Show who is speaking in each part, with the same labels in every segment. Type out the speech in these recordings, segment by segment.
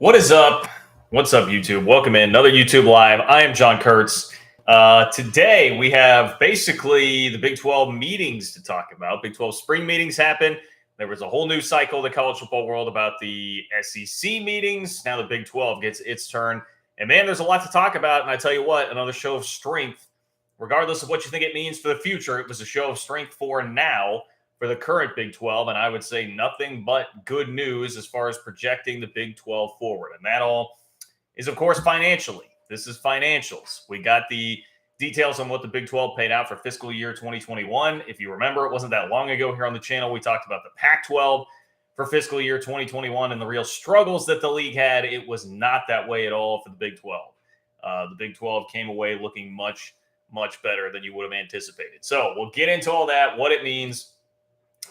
Speaker 1: What is up? What's up, YouTube? Welcome in another YouTube Live. I am John Kurtz. Today we have basically the Big 12 meetings to talk about. Big 12 spring meetings happen. There was a whole new cycle of the college football world about the SEC meetings. Now the Big 12 gets its turn. And man, there's a lot to talk about. And I tell you what, another show of strength, regardless of what you think it means for the future, it was a show of strength for now, for the current Big 12, and I would say nothing but good news as far as projecting the Big 12 forward. And that all is, of course, financially. This is financials. We got the details on what the Big 12 paid out for fiscal year 2021. If you remember, it wasn't that long ago here on the channel, we talked about the Pac-12 for fiscal year 2021 and the real struggles that the league had. It was not that way at all for the Big 12. The Big 12 came away looking much, much better than you would have anticipated. So we'll get into all that, what it means,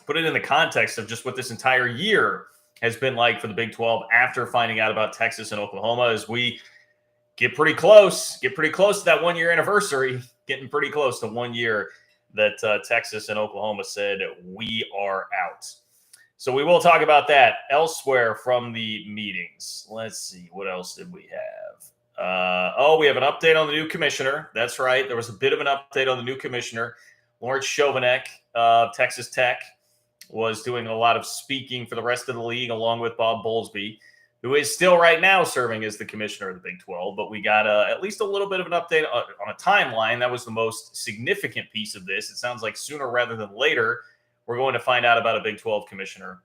Speaker 1: put it in the context of just what this entire year has been like for the Big 12 after finding out about Texas and Oklahoma as we get pretty close to that 1 year anniversary, getting pretty close to 1 year that Texas and Oklahoma said we are out. So we will talk about that elsewhere from the meetings. Let's see, what else did we have? We have an update on the new commissioner. That's right. There was a bit of an update on the new commissioner. Lawrence Chovanec of Texas Tech was doing a lot of speaking for the rest of the league, along with Bob Bowlesby, who is still right now serving as the commissioner of the Big 12. But we got at least a little bit of an update on a timeline. That was the most significant piece of this. It sounds like sooner rather than later, we're going to find out about a Big 12 commissioner.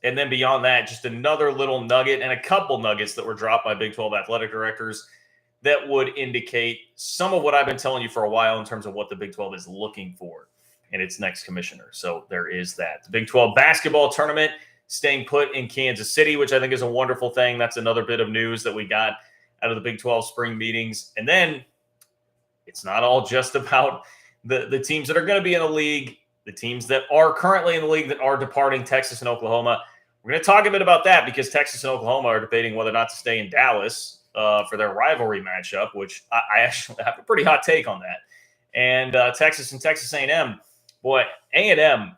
Speaker 1: And then beyond that, just another little nugget and a couple nuggets that were dropped by Big 12 athletic directors that would indicate some of what I've been telling you for a while in terms of what the Big 12 is looking for in its next commissioner. So there is that. The Big 12 basketball tournament staying put in Kansas City, which I think is a wonderful thing. That's another bit of news that we got out of the Big 12 spring meetings. And then it's not all just about the teams that are going to be in the league, the teams that are currently in the league that are departing, Texas and Oklahoma. We're going to talk a bit about that because Texas and Oklahoma are debating whether or not to stay in Dallas for their rivalry matchup, which I actually have a pretty hot take on that. And Texas and Texas A&M. Boy, A&M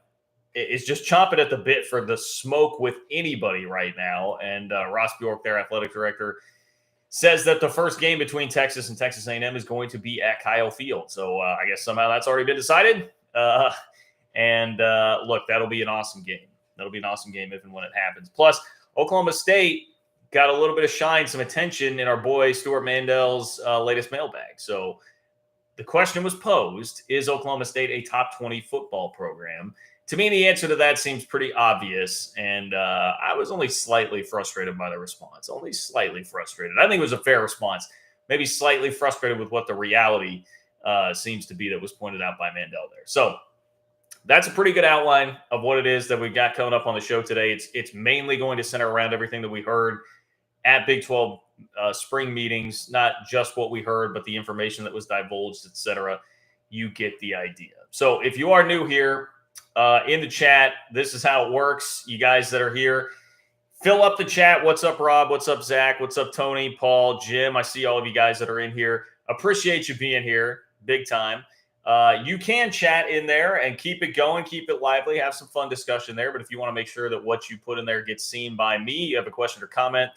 Speaker 1: is just chomping at the bit for the smoke with anybody right now. And Ross Bjork, their athletic director, says that the first game between Texas and Texas A&M is going to be at Kyle Field. So I guess somehow that's already been decided. Look, that'll be an awesome game. That'll be an awesome game if and when it happens. Plus, Oklahoma State got a little bit of shine, some attention in our boy Stuart Mandel's latest mailbag. So the question was posed, is Oklahoma State a top 20 football program? To me, the answer to that seems pretty obvious, and I was only slightly frustrated by the response. Only slightly frustrated. I think it was a fair response. Maybe slightly frustrated with what the reality seems to be that was pointed out by Mandel there. So that's a pretty good outline of what it is that we've got coming up on the show today. It's mainly going to center around everything that we heard at Big 12 spring meetings, not just what we heard, but the information that was divulged, etc. You get the idea. So if you are new here in the chat, this is how it works. You guys that are here, fill up the chat. What's up, Rob? What's up, Zach? What's up, Tony, Paul, Jim? I see all of you guys that are in here. Appreciate you being here big time. You can chat in there and keep it going, keep it lively, have some fun discussion there. But if you want to make sure that what you put in there gets seen by me, you have a question or comment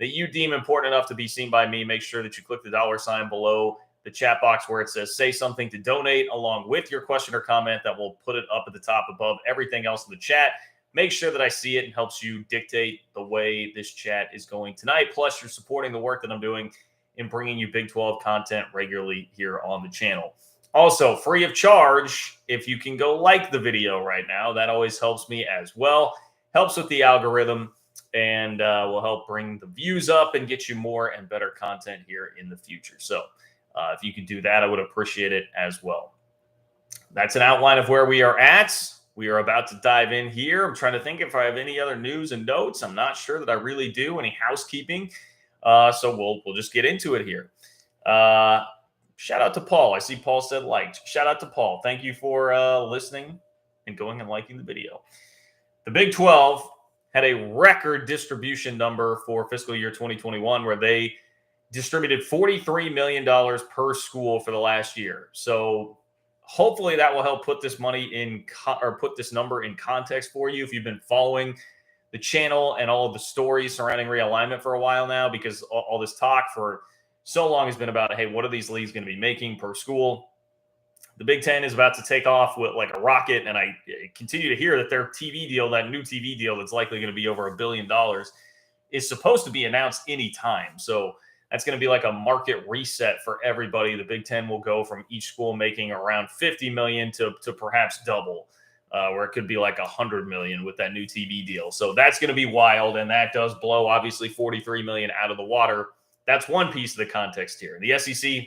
Speaker 1: that you deem important enough to be seen by me, make sure that you click the $ below the chat box where it says say something to donate along with your question or comment. That will put it up at the top above everything else in the chat. Make sure that I see it and helps you dictate the way this chat is going tonight. Plus, you're supporting the work that I'm doing in bringing you Big 12 content regularly here on the channel. Also, free of charge, if you can go like the video right now, that always helps me as well. Helps with the algorithm and will help bring the views up and get you more and better content here in the future. So if you could do that, I would appreciate it as well. That's an outline of where we are at. We are about to dive in here. I'm trying to think if I have any other news and notes. I'm not sure that I really do, any housekeeping. So we'll just get into it here. Shout out to Paul. I see Paul said liked. Shout out to Paul. Thank you for listening and going and liking the video. The Big 12 had a record distribution number for fiscal year 2021 where they distributed $43 million per school for the last year. So hopefully that will help put this money in or put this number in context for you. If you've been following the channel and all of the stories surrounding realignment for a while now, because all this talk for so long has been about, hey, what are these leagues going to be making per school? The Big Ten is about to take off with like a rocket, and I continue to hear that their TV deal, that new TV deal that's likely going to be over $1 billion, is supposed to be announced anytime. So that's going to be like a market reset for everybody. The Big Ten will go from each school making around 50 million to perhaps double, where it could be like 100 million with that new TV deal. So that's going to be wild, and that does blow obviously 43 million out of the water. That's one piece of the context here. The SEC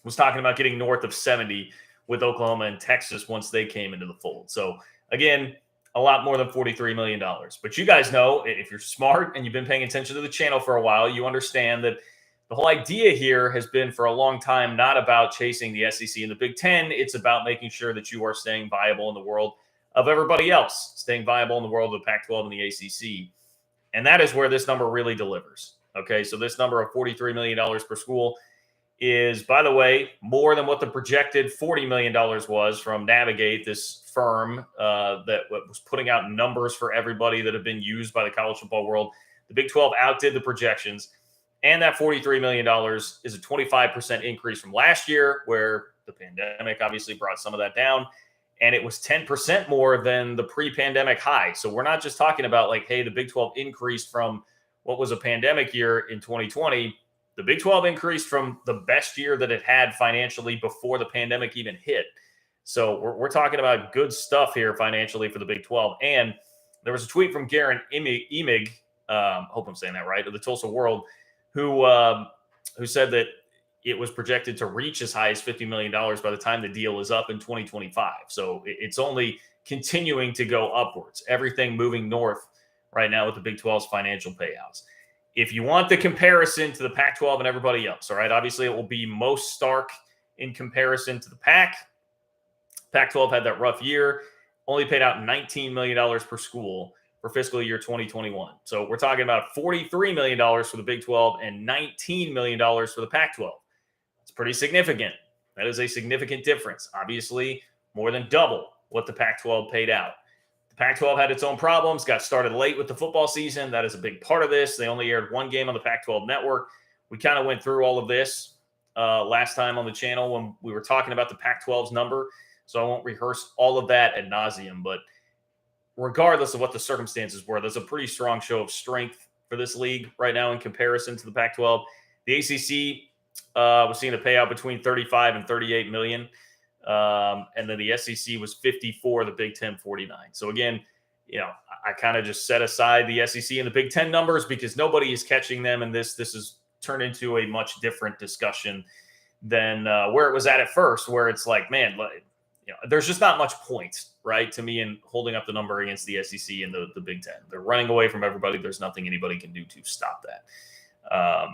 Speaker 1: was talking about getting north of 70 with Oklahoma and Texas once they came into the fold. So again, a lot more than $43 million. But you guys know, if you're smart and you've been paying attention to the channel for a while, you understand that the whole idea here has been for a long time not about chasing the SEC and the Big Ten. It's about making sure that you are staying viable in the world of everybody else, staying viable in the world of the Pac-12 and the ACC. And that is where this number really delivers. Okay, so this number of $43 million per school is, by the way, more than what the projected $40 million was from Navigate, this firm that was putting out numbers for everybody that have been used by the college football world. The Big 12 outdid the projections, and that $43 million is a 25% increase from last year, where the pandemic obviously brought some of that down, and it was 10% more than the pre-pandemic high. So we're not just talking about like, hey, the Big 12 increased from what was a pandemic year in 2020. The Big 12 increased from the best year that it had financially before the pandemic even hit. So we're talking about good stuff here financially for the Big 12. And there was a tweet from Garen Emig, hope I'm saying that right, of the Tulsa World, who said that it was projected to reach as high as $50 million by the time the deal is up in 2025. So it's only continuing to go upwards. Everything moving north right now with the Big 12's financial payouts. If you want the comparison to the Pac-12 and everybody else, all right, obviously it will be most stark in comparison to the Pac. Pac-12 had that rough year, only paid out $19 million per school for fiscal year 2021. So we're talking about $43 million for the Big 12 and $19 million for the Pac-12. It's pretty significant. That is a significant difference. Obviously, more than double what the Pac-12 paid out. The Pac-12 had its own problems, got started late with the football season. That is a big part of this. They only aired one game on the Pac-12 network. We kind of went through all of this last time on the channel when we were talking about the Pac-12's number. So I won't rehearse all of that ad nauseum. But regardless of what the circumstances were, there's a pretty strong show of strength for this league right now in comparison to the Pac-12. The ACC was seeing a payout between 35 and 38 million. And then the SEC was 54, the Big Ten 49. So again, I kind of just set aside the SEC and the Big Ten numbers because nobody is catching them. And this has turned into a much different discussion than where it was at first, where it's like, man, there's just not much point, right, to me in holding up the number against the SEC and the Big Ten. They're running away from everybody. There's nothing anybody can do to stop that.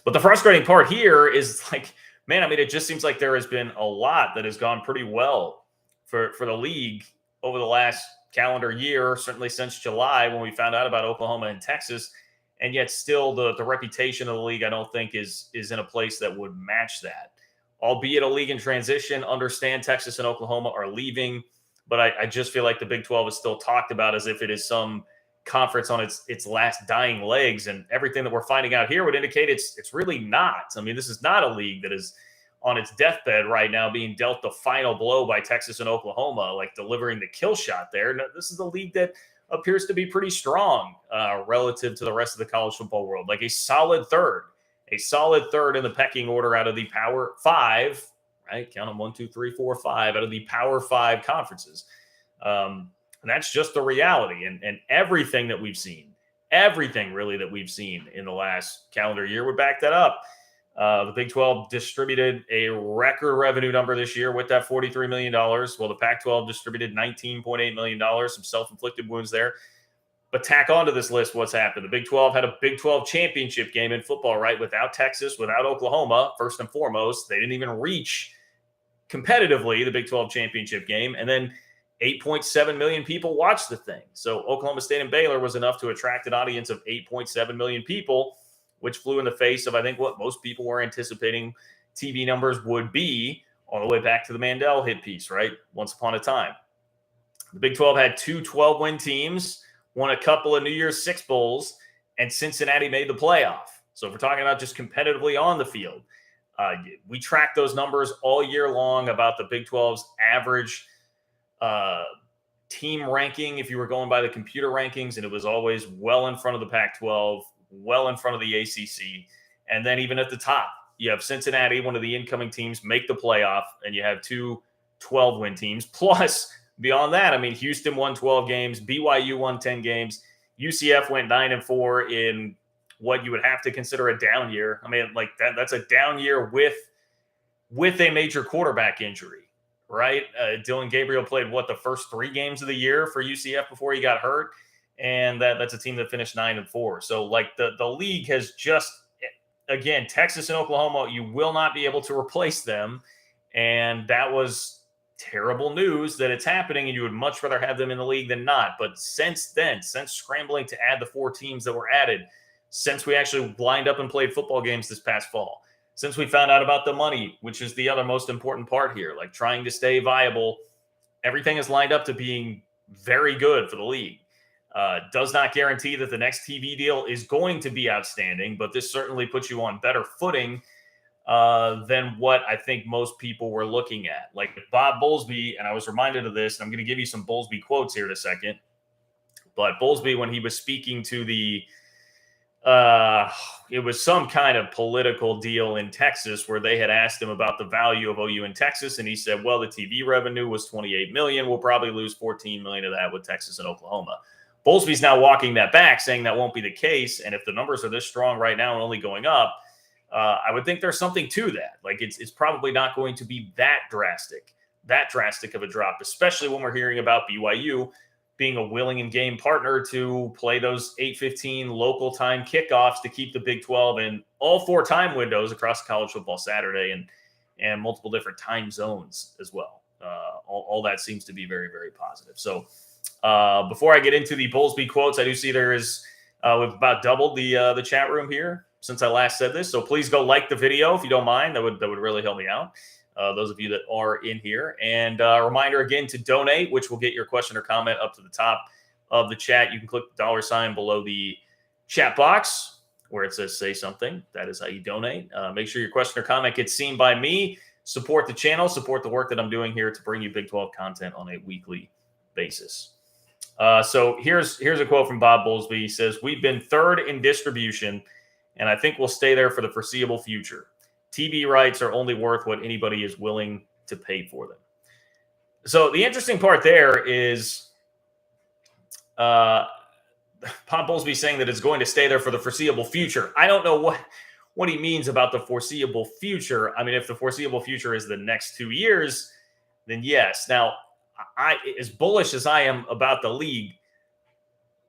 Speaker 1: But the frustrating part here is like, man, I mean, it just seems like there has been a lot that has gone pretty well for the league over the last calendar year, certainly since July when we found out about Oklahoma and Texas. And yet still the reputation of the league, I don't think is in a place that would match that. Albeit a league in transition, understand Texas and Oklahoma are leaving. But I just feel like the Big 12 is still talked about as if it is some conference on its last dying legs, and everything that we're finding out here would indicate it's really not. I mean, this is not a league that is on its deathbed right now, being dealt the final blow by Texas and Oklahoma, like delivering the kill shot there. No, this is a league that appears to be pretty strong relative to the rest of the college football world, like a solid third in the pecking order out of the Power Five, right? Count them 1, 2, 3, 4, 5 out of the Power Five conferences. And that's just the reality. And everything that we've seen, everything really that we've seen in the last calendar year would back that up. The Big 12 distributed a record revenue number this year with that $43 million. Well, the Pac-12 distributed $19.8 million, some self-inflicted wounds there. But tack onto this list what's happened. The Big 12 had a Big 12 championship game in football, right? Without Texas, without Oklahoma, first and foremost. They didn't even reach competitively the Big 12 championship game. And then 8.7 million people watched the thing. So Oklahoma State and Baylor was enough to attract an audience of 8.7 million people, which flew in the face of, I think, what most people were anticipating TV numbers would be all the way back to the Mandel hit piece, right? Once upon a time. The Big 12 had two 12-win teams, won a couple of New Year's Six Bowls, and Cincinnati made the playoff. So if we're talking about just competitively on the field, we track those numbers all year long about the Big 12's average team ranking, if you were going by the computer rankings, and it was always well in front of the Pac-12, well in front of the ACC. And then even at the top, you have Cincinnati, one of the incoming teams, make the playoff, and you have two 12-win teams. Plus, beyond that, I mean, Houston won 12 games, BYU won 10 games, UCF went 9-4 in what you would have to consider a down year. I mean, like that's a down year with a major quarterback injury, right? Dylan Gabriel played the first 3 games of the year for UCF before he got hurt, and that's a team that finished 9-4. So like the league has just, again, Texas and Oklahoma, you will not be able to replace them, and that was terrible news that it's happening, and you would much rather have them in the league than not. But since then, since scrambling to add the 4 teams that were added, since we actually lined up and played football games this past fall, since we found out about the money, which is the other most important part here, like trying to stay viable, everything is lined up to being very good for the league. Does not guarantee that the next TV deal is going to be outstanding, but this certainly puts you on better footing than what I think most people were looking at. Like Bob Bowlesby, and I was reminded of this, and I'm going to give you some Bowlesby quotes here in a second, but Bowlesby, when he was speaking to it was some kind of political deal in Texas where they had asked him about the value of OU in Texas. And he said, well, the TV revenue was $28 million. We'll probably lose $14 million of that with Texas and Oklahoma. Bowlesby's now walking that back, saying that won't be the case. And if the numbers are this strong right now and only going up, I would think there's something to that. Like it's probably not going to be that drastic of a drop, especially when we're hearing about BYU being a willing and game partner to play those 8:15 local time kickoffs to keep the Big 12 in all 4 time windows across college football Saturday and multiple different time zones as well. All that seems to be very, very positive. So before I get into the Bowlesby quotes, I do see there is we've about doubled the chat room here since I last said this. So please go like the video if you don't mind. That would really help me out. Those of you that are in here. And a reminder again to donate, which will get your question or comment up to the top of the chat. You can click the $sign below the chat box where it says say something. That is how you donate. Make sure your question or comment gets seen by me. Support the channel, support the work that I'm doing here to bring you Big 12 content on a weekly basis. So here's a quote from Bob Bowlesby. He says, "We've been 3rd in distribution, and I think we'll stay there for the foreseeable future. TV rights are only worth what anybody is willing to pay for them." So the interesting part there is Bob Bowlesby saying that it's going to stay there for the foreseeable future. I don't know what he means about the foreseeable future. I mean, if the foreseeable future is the next 2 years, then yes. Now, as bullish as I am about the league,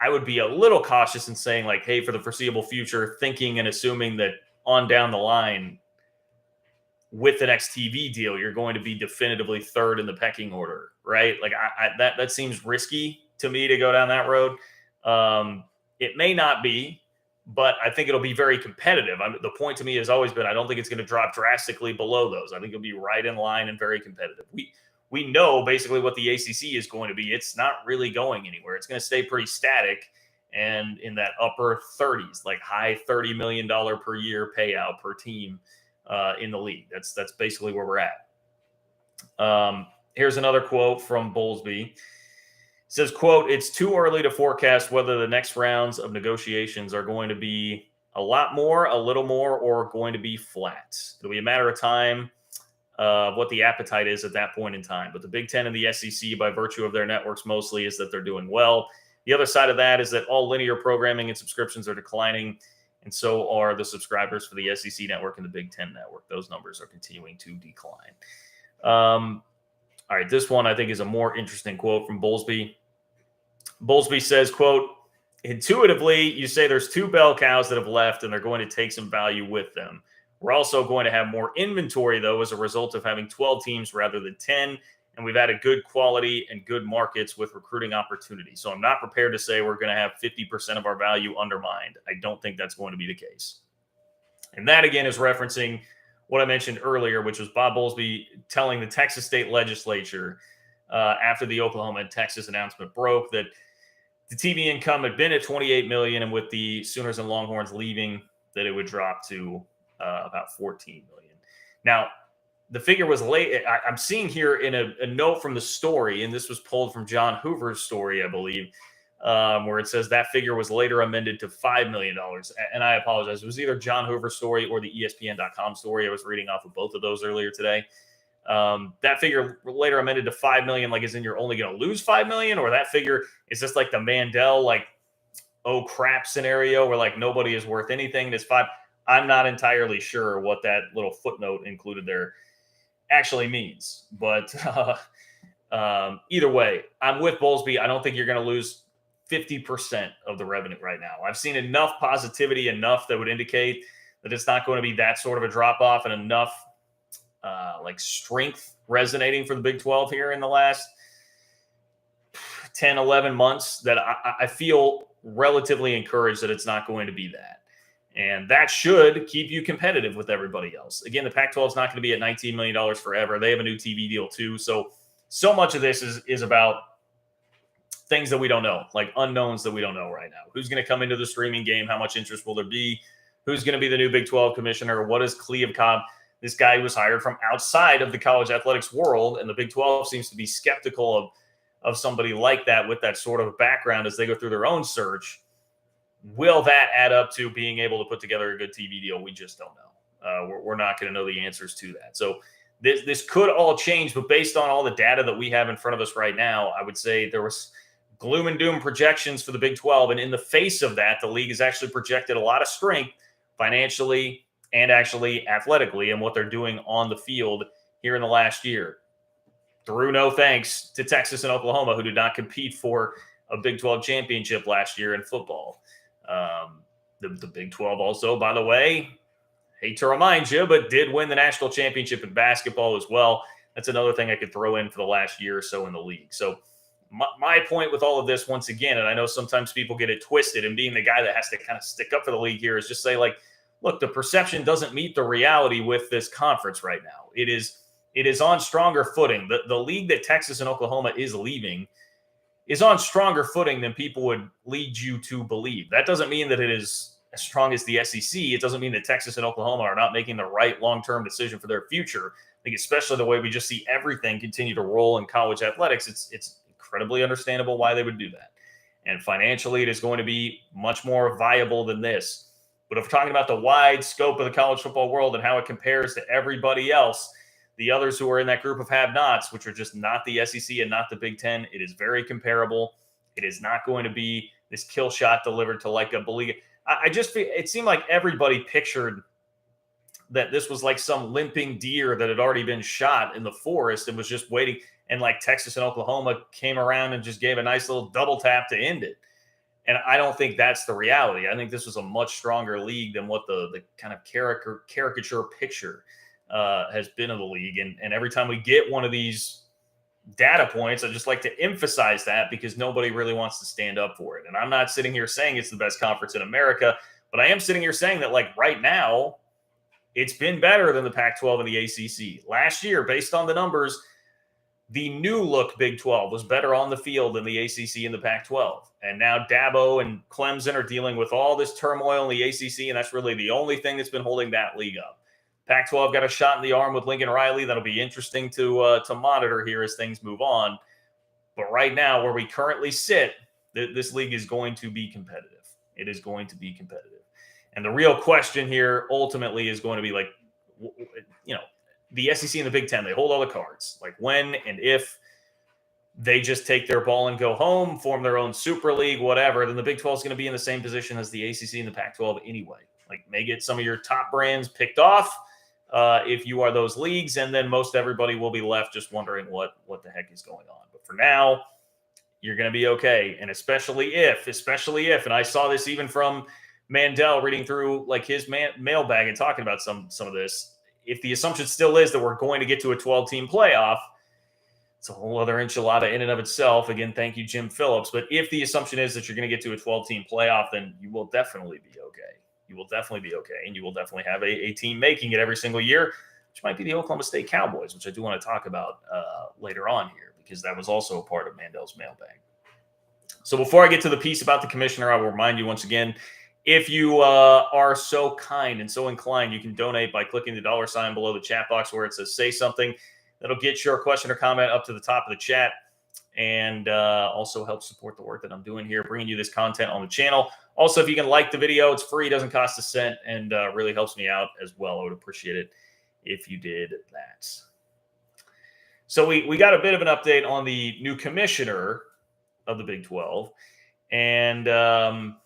Speaker 1: I would be a little cautious in saying like, hey, for the foreseeable future, thinking and assuming that on down the line, with the next TV deal, you're going to be definitively 3rd in the pecking order, right? Like that seems risky to me to go down that road. It may not be, but I think it'll be very competitive. The point to me has always been, I don't think it's going to drop drastically below those. I think it'll be right in line and very competitive. We know basically what the ACC is going to be. It's not really going anywhere. It's going to stay pretty static and in that upper 30s, like high $30 million per year payout per team in the league. That's basically where we're at. Here's another quote from Bowlesby. It says, quote, "It's too early to forecast whether the next rounds of negotiations are going to be a lot more, a little more, or going to be flat. It'll be a matter of time what the appetite is at that point in time. But the Big Ten and the SEC, by virtue of their networks mostly, is that they're doing well. The other side of that is that all linear programming and subscriptions are declining, and so are the subscribers for the SEC network and the Big Ten network. Those numbers are continuing to decline." All right, this one I think is a more interesting quote from Bowlesby. Bowlesby says, quote, "Intuitively, you say there's 2 bell cows that have left and they're going to take some value with them. We're also going to have more inventory, though, as a result of having 12 teams rather than 10. And we've added good quality and good markets with recruiting opportunities. So I'm not prepared to say we're going to have 50% of our value undermined. I don't think that's going to be the case." And that, again, is referencing what I mentioned earlier, which was Bob Bowlesby telling the Texas state legislature after the Oklahoma and Texas announcement broke that the TV income had been at 28 million, and with the Sooners and Longhorns leaving, that it would drop to about 14 million. Now, the figure was late. I'm seeing here in a note from the story, and this was pulled from John Hoover's story, I believe, where it says that figure was later amended to $5 million. And I apologize. It was either John Hoover's story or the ESPN.com story. I was reading off of both of those earlier today. That figure later amended to 5 million, like, as in you're only going to lose 5 million, or that figure is just like the Mandel, like, oh crap scenario where like nobody is worth anything. It's 5. I'm not entirely sure what that little footnote included there actually means, but either way, I'm with Bowlesby. I don't think you're going to lose 50% of the revenue right now. I've seen enough positivity, enough that would indicate that it's not going to be that sort of a drop off, and enough like strength resonating for the Big 12 here in the last 10, 11 months that I feel relatively encouraged that it's not going to be that. And that should keep you competitive with everybody else. Again, the Pac-12 is not going to be at $19 million forever. They have a new TV deal too. So much of this is about things that we don't know, like unknowns that we don't know right now. Who's going to come into the streaming game? How much interest will there be? Who's going to be the new Big 12 commissioner? What is Cleve Cobb? This guy was hired from outside of the college athletics world, and the Big 12 seems to be skeptical of somebody like that with that sort of background as they go through their own search. Will that add up to being able to put together a good TV deal? We just don't know. We're not going to know the answers to that. So this could all change, but based on all the data that we have in front of us right now, I would say there was gloom and doom projections for the Big 12. And in the face of that, the league has actually projected a lot of strength financially and actually athletically and what they're doing on the field here in the last year. Through no thanks to Texas and Oklahoma, who did not compete for a Big 12 championship last year in football. The Big 12 also, by the way, hate to remind you, but did win the national championship in basketball as well. That's another thing I could throw in for the last year or so in the league. So my point with all of this, once again, and I know sometimes people get it twisted, and being the guy that has to kind of stick up for the league here, is just say, like, look, the perception doesn't meet the reality with this conference right now. It is on stronger footing. The league that Texas and Oklahoma is leaving is on stronger footing than people would lead you to believe. That doesn't mean that it is as strong as the SEC. It doesn't mean that Texas and Oklahoma are not making the right long-term decision for their future. I think especially the way we just see everything continue to roll in college athletics, it's incredibly understandable why they would do that. And financially, it is going to be much more viable than this. But if we're talking about the wide scope of the college football world and how it compares to everybody else, the others who are in that group of have-nots, which are just not the SEC and not the Big Ten, it is very comparable. It is not going to be this kill shot delivered to like a beleaguered. I just feel it seemed like everybody pictured that this was like some limping deer that had already been shot in the forest and was just waiting. And like Texas and Oklahoma came around and just gave a nice little double tap to end it. And I don't think that's the reality. I think this was a much stronger league than what the kind of caricature picture has been of the league. And every time we get one of these data points, I just like to emphasize that because nobody really wants to stand up for it. And I'm not sitting here saying it's the best conference in America, but I am sitting here saying that, like, right now, it's been better than the Pac-12 and the ACC. Last year, based on the numbers, the new look Big 12 was better on the field than the ACC and the Pac-12. And now Dabo and Clemson are dealing with all this turmoil in the ACC, and that's really the only thing that's been holding that league up. Pac-12 got a shot in the arm with Lincoln Riley. That'll be interesting to monitor here as things move on. But right now, where we currently sit, this league is going to be competitive. It is going to be competitive. And the real question here ultimately is going to be, like, you know, the SEC and the Big Ten, they hold all the cards. Like, when and if they just take their ball and go home, form their own super league, whatever, then the Big 12 is going to be in the same position as the ACC and the Pac-12 anyway. Like, may get some of your top brands picked off if you are those leagues, and then most everybody will be left just wondering what the heck is going on. But for now, you're going to be okay. And especially if, and I saw this even from Mandel reading through like his mailbag and talking about some of this, if the assumption still is that we're going to get to a 12-team playoff, it's a whole other enchilada in and of itself. Again, thank you, Jim Phillips. But if the assumption is that you're going to get to a 12-team playoff, then you will definitely be okay. You will definitely be okay. And you will definitely have a team making it every single year, which might be the Oklahoma State Cowboys, which I do want to talk about later on here, because that was also a part of Mandel's mailbag. So before I get to the piece about the commissioner, I will remind you once again, if you are so kind and so inclined, you can donate by clicking the $ below the chat box where it says say something. That'll get your question or comment up to the top of the chat, and also help support the work that I'm doing here, bringing you this content on the channel. Also, if you can like the video, it's free, doesn't cost a cent, and really helps me out as well. I would appreciate it if you did that. So we got a bit of an update on the new commissioner of the Big 12. And I'm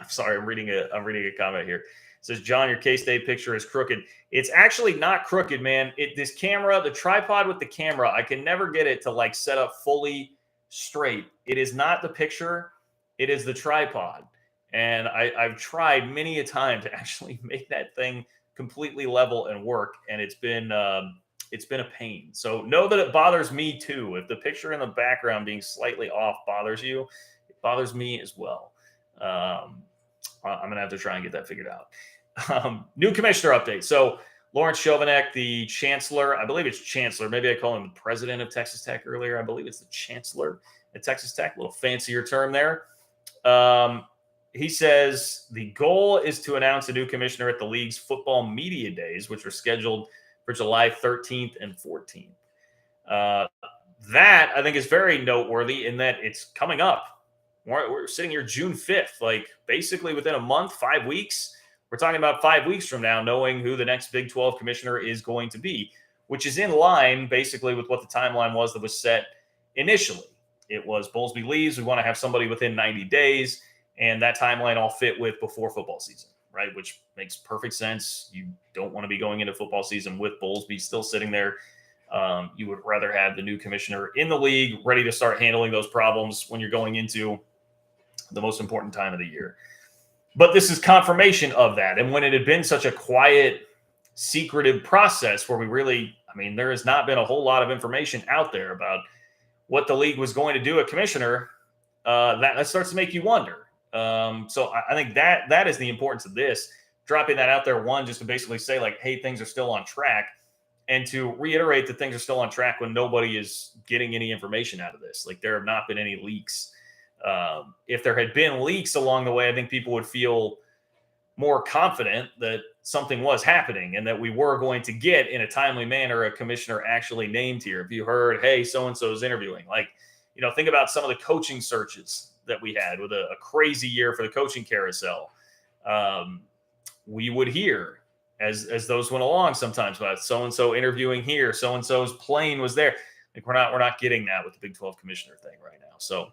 Speaker 1: sorry, I'm reading a comment here. It says, John, your K-State picture is crooked. It's actually not crooked, man. This camera, the tripod with the camera, I can never get it to like set up fully straight. It is not the picture, it is the tripod. And I've tried many a time to actually make that thing completely level and work, and it's been a pain. So know that it bothers me too. If the picture in the background being slightly off bothers you, it bothers me as well. I'm going to have to try and get that figured out. New commissioner update. So Lawrence Chovanec, the chancellor, I believe it's chancellor. Maybe I call him the president of Texas Tech earlier. I believe it's the chancellor at Texas Tech. A little fancier term there. He says the goal is to announce a new commissioner at the league's football media days, which are scheduled for July 13th and 14th. That, I think, is very noteworthy in that it's coming up. We're sitting here June 5th, like basically within a month, 5 weeks. We're talking about 5 weeks from now, knowing who the next Big 12 commissioner is going to be, which is in line basically with what the timeline was that was set initially. It was Bowlesby leaves. We want to have somebody within 90 days, and that timeline all fit with before football season, right? Which makes perfect sense. You don't want to be going into football season with Bowlesby still sitting there. You would rather have the new commissioner in the league ready to start handling those problems when you're going into the most important time of the year. But this is confirmation of that. And when it had been such a quiet, secretive process where there has not been a whole lot of information out there about what the league was going to do at commissioner, that starts to make you wonder. So I think that is the importance of this, dropping that out there, one, just to basically say like, hey, things are still on track, and to reiterate that things are still on track when nobody is getting any information out of this. Like there have not been any leaks. If there had been leaks along the way, I think people would feel more confident that something was happening and that we were going to get in a timely manner a commissioner actually named here. If you heard, hey, so-and-so is interviewing, think about some of the coaching searches that we had with a crazy year for the coaching carousel. We would hear as those went along sometimes about so-and-so interviewing here, so-and-so's plane was there. Like we're not getting that with the Big 12 commissioner thing right now. So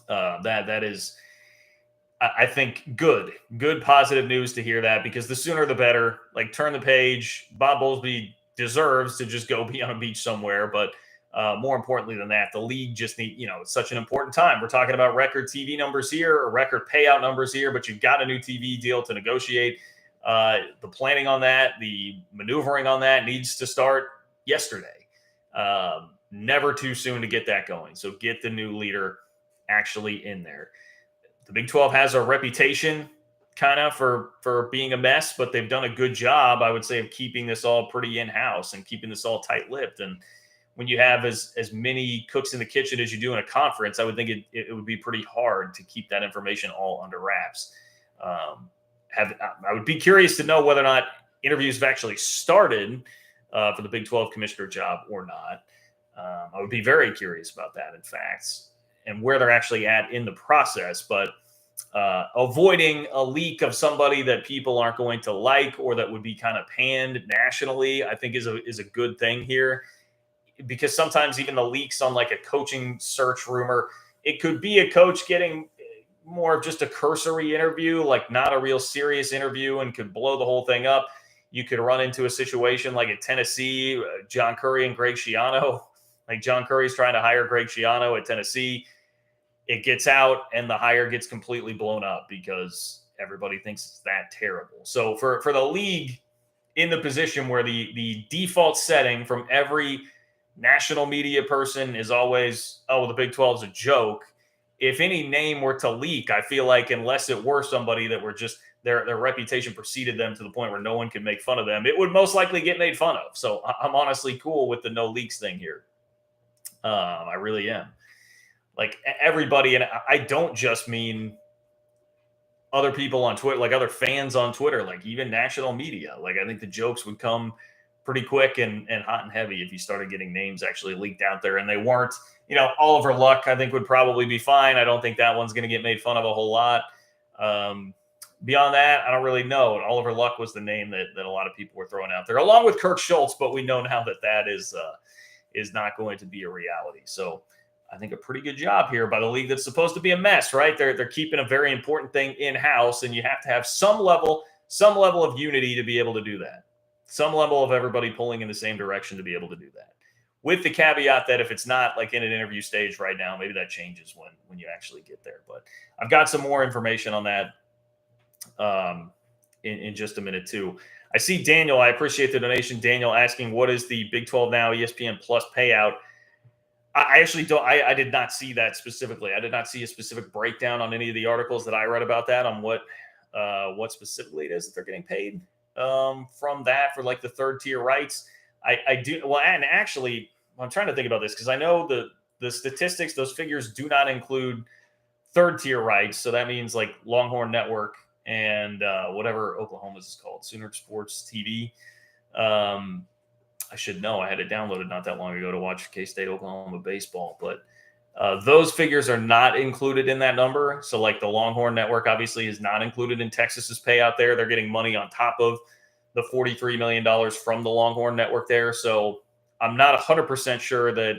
Speaker 1: that is, I think, good positive news to hear that, because the sooner the better. Like turn the page. Bob Bowlesby deserves to just go be on a beach somewhere, but more importantly than that, the league just it's such an important time. We're talking about record TV numbers here or record payout numbers here, but you've got a new TV deal to negotiate. The planning on that, the maneuvering on that needs to start yesterday. Never too soon to get that going. So get the new leader actually in there. The Big 12 has a reputation kind of for being a mess, but they've done a good job, I would say, of keeping this all pretty in-house and keeping this all tight-lipped. And when you have as many cooks in the kitchen as you do in a conference, I would think it would be pretty hard to keep that information all under wraps. I would be curious to know whether or not interviews have actually started for the Big 12 commissioner job or not. I would be very curious about that, in fact, and where they're actually at in the process. But avoiding a leak of somebody that people aren't going to like or that would be kind of panned nationally, I think is a good thing here. Because sometimes even the leaks on like a coaching search rumor, it could be a coach getting more of just a cursory interview, like not a real serious interview, and could blow the whole thing up. You could run into a situation like at Tennessee, John Curry and Greg Schiano. Like John Curry's trying to hire Greg Schiano at Tennessee. It gets out and the hire gets completely blown up because everybody thinks it's that terrible. So for the league in the position where the default setting from every national media person is always, oh, the Big 12 is a joke. If any name were to leak, I feel like unless it were somebody that were just their reputation preceded them to the point where no one could make fun of them, it would most likely get made fun of. So I'm honestly cool with the no leaks thing here. I really am. like everybody, and I don't just mean other people on Twitter, like other fans on Twitter, like even national media. Like I think the jokes would come pretty quick and hot and heavy if you started getting names actually leaked out there, and they weren't. Oliver Luck, I think would probably be fine. I don't think that one's going to get made fun of a whole lot. Um, Beyond that, I don't really know. And Oliver Luck was the name that a lot of people were throwing out there, along with Kirk Schultz. But we know now that is not going to be a reality. So I think a pretty good job here by the league that's supposed to be a mess, right? They're keeping a very important thing in house, and you have to have some level of unity to be able to do that. Some level of everybody pulling in the same direction to be able to do that. With the caveat that if it's not like in an interview stage right now, maybe that changes when you actually get there. But I've got some more information on that in just a minute too. I see Daniel. I appreciate the donation. Daniel asking, what is the Big 12 Now ESPN Plus payout? I actually don't. I did not see that specifically. I did not see a specific breakdown on any of the articles that I read about that on what specifically it is that they're getting paid from that for like the third tier rights. I do well, and actually, I'm trying to think about this because I know the statistics, those figures do not include third tier rights. So that means like Longhorn Network and whatever Oklahoma's is called, Sooner Sports TV. I should know. I had it downloaded not that long ago to watch K-State Oklahoma baseball, but those figures are not included in that number. So like the Longhorn Network obviously is not included in Texas's payout there. They're getting money on top of the $43 million from the Longhorn Network there. So I'm not 100% sure that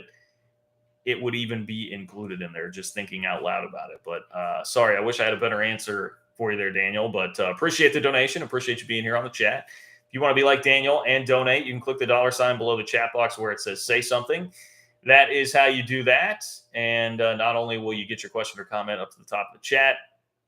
Speaker 1: it would even be included in there, just thinking out loud about it. But sorry, I wish I had a better answer for you there, Daniel. But appreciate the donation. Appreciate you being here on the chat. If you want to be like Daniel and donate, you can click the $ below the chat box where it says say something. That is how you do that. And not only will you get your question or comment up to the top of the chat,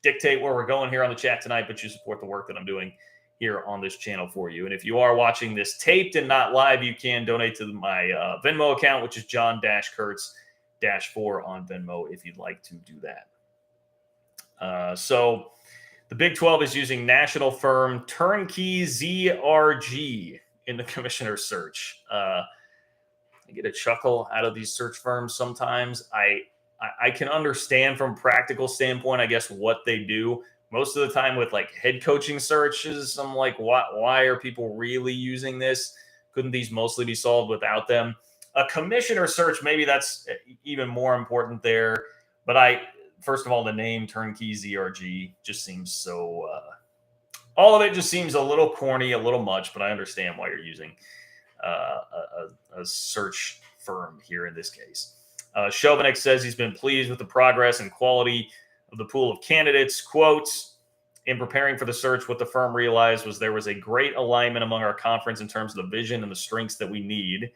Speaker 1: dictate where we're going here on the chat tonight, but you support the work that I'm doing here on this channel for you. And if you are watching this taped and not live, you can donate to my Venmo account, which is John-Kurtz-4 on Venmo if you'd like to do that. So the Big 12 is using national firm Turnkey ZRG in the commissioner search. I get a chuckle out of these search firms sometimes. I can understand from a practical standpoint, I guess, what they do. Most of the time with like head coaching searches, I'm like, why are people really using this? Couldn't these mostly be solved without them? A commissioner search, maybe that's even more important there. But first of all, the name Turnkey ZRG just seems so, all of it just seems a little corny, a little much, but I understand why you're using a search firm here in this case. Chauvinik says he's been pleased with the progress and quality of the pool of candidates. Quotes, in preparing for the search, what the firm realized was there was a great alignment among our conference in terms of the vision and the strengths that we need.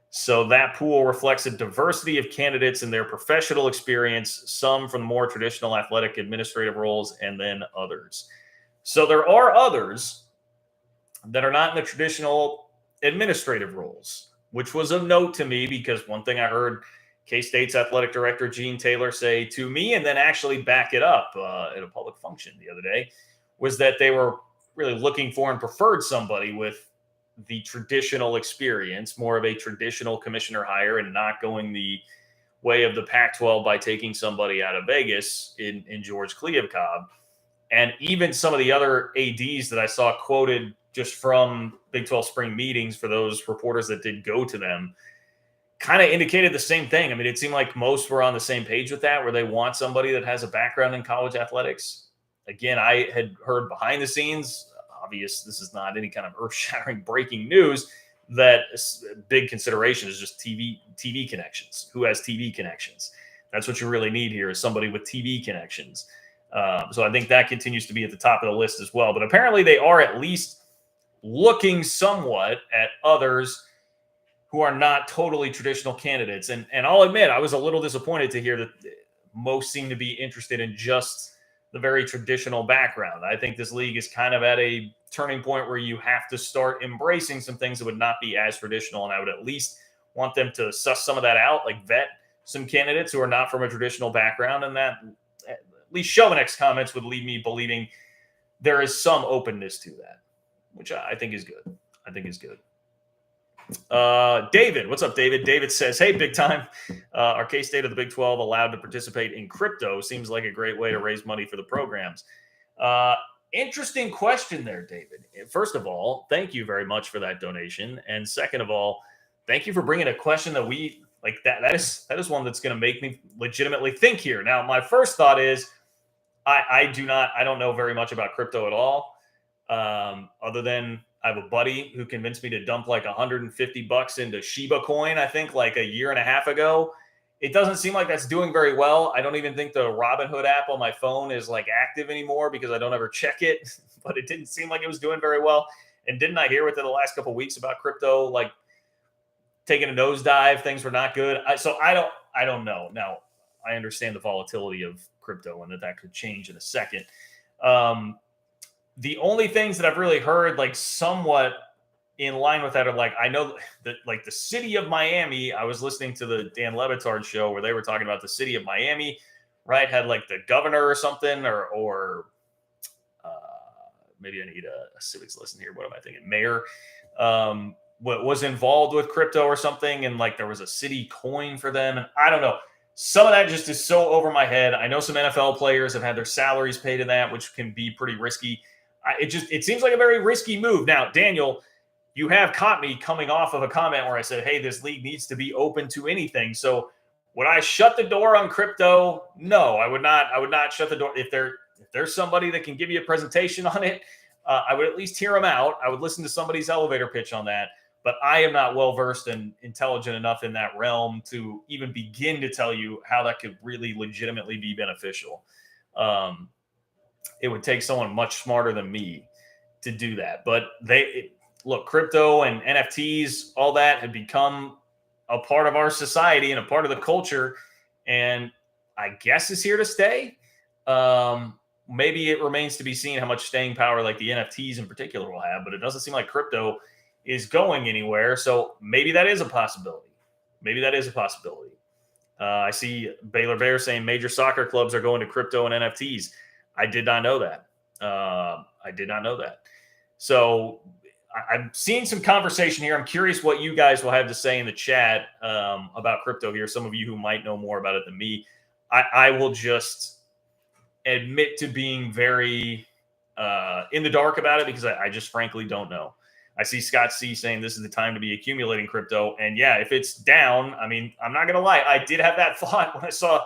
Speaker 1: So that pool reflects a diversity of candidates in their professional experience, some from more traditional athletic administrative roles, and then others. So there are others that are not in the traditional administrative roles, which was of note to me because one thing I heard K-State's athletic director, Gene Taylor, say to me and then actually back it up at a public function the other day was that they were really looking for and preferred somebody with the traditional experience, more of a traditional commissioner hire and not going the way of the Pac-12 by taking somebody out of Vegas in George Kliavkoff. And even some of the other ADs that I saw quoted just from Big 12 spring meetings for those reporters that did go to them kind of indicated the same thing. I mean, it seemed like most were on the same page with that, where they want somebody that has a background in college athletics. Again, I had heard behind the scenes, obvious, this is not any kind of earth-shattering breaking news, that a big consideration is just TV connections. Who has TV connections? That's what you really need here is somebody with TV connections. So I think that continues to be at the top of the list as well. But apparently they are at least looking somewhat at others who are not totally traditional candidates. And I'll admit, I was a little disappointed to hear that most seem to be interested in just the very traditional background. I think this league is kind of at a turning point where you have to start embracing some things that would not be as traditional. And I would at least want them to suss some of that out, like vet some candidates who are not from a traditional background. And that, at least Chauvinik's comments would leave me believing there is some openness to that, which I think is good. David, what's up, David? David says, hey, big time. Our K-State of the Big 12 allowed to participate in crypto seems like a great way to raise money for the programs. Interesting question there, David. First of all, thank you very much for that donation. And second of all, thank you for bringing a question that we like that is one that's going to make me legitimately think here. Now, my first thought is I don't know very much about crypto at all. Other than I have a buddy who convinced me to dump like $150 into Shiba coin, I think like a year and a half ago. It doesn't seem like that's doing very well. I don't even think the Robinhood app on my phone is like active anymore because I don't ever check it, but it didn't seem like it was doing very well. And didn't I hear within the last couple of weeks about crypto like taking a nosedive? Things were not good. So I don't know. Now, I understand the volatility of crypto and that could change in a second. The only things that I've really heard like somewhat in line with that are like, I know that like the city of Miami, I was listening to the Dan Le Batard show where they were talking about the city of Miami, right? Had like the governor or something or maybe I need a civics lesson here. What am I thinking? Mayor was involved with crypto or something. And like there was a city coin for them. And I don't know. Some of that just is so over my head. I know some NFL players have had their salaries paid in that, which can be pretty risky. It seems like a very risky move. Now, Daniel, you have caught me coming off of a comment where I said, hey, this league needs to be open to anything. So would I shut the door on crypto? No, I would not. I would not shut the door. If there's somebody that can give you a presentation on it, I would at least hear them out. I would listen to somebody's elevator pitch on that. But I am not well-versed and intelligent enough in that realm to even begin to tell you how that could really legitimately be beneficial. It would take someone much smarter than me to do that. But look, crypto and NFTs, all that had become a part of our society and a part of the culture. And I guess is here to stay. Maybe it remains to be seen how much staying power like the NFTs in particular will have, but it doesn't seem like crypto is going anywhere. So maybe that is a possibility. I see Baylor Bear saying major soccer clubs are going to crypto and NFTs. I did not know that. So I'm seeing some conversation here. I'm curious what you guys will have to say in the chat about crypto here. Some of you who might know more about it than me. I will just admit to being very in the dark about it because I just frankly don't know. I see Scott C saying this is the time to be accumulating crypto. And yeah, if it's down, I mean, I'm not going to lie. I did have that thought when I saw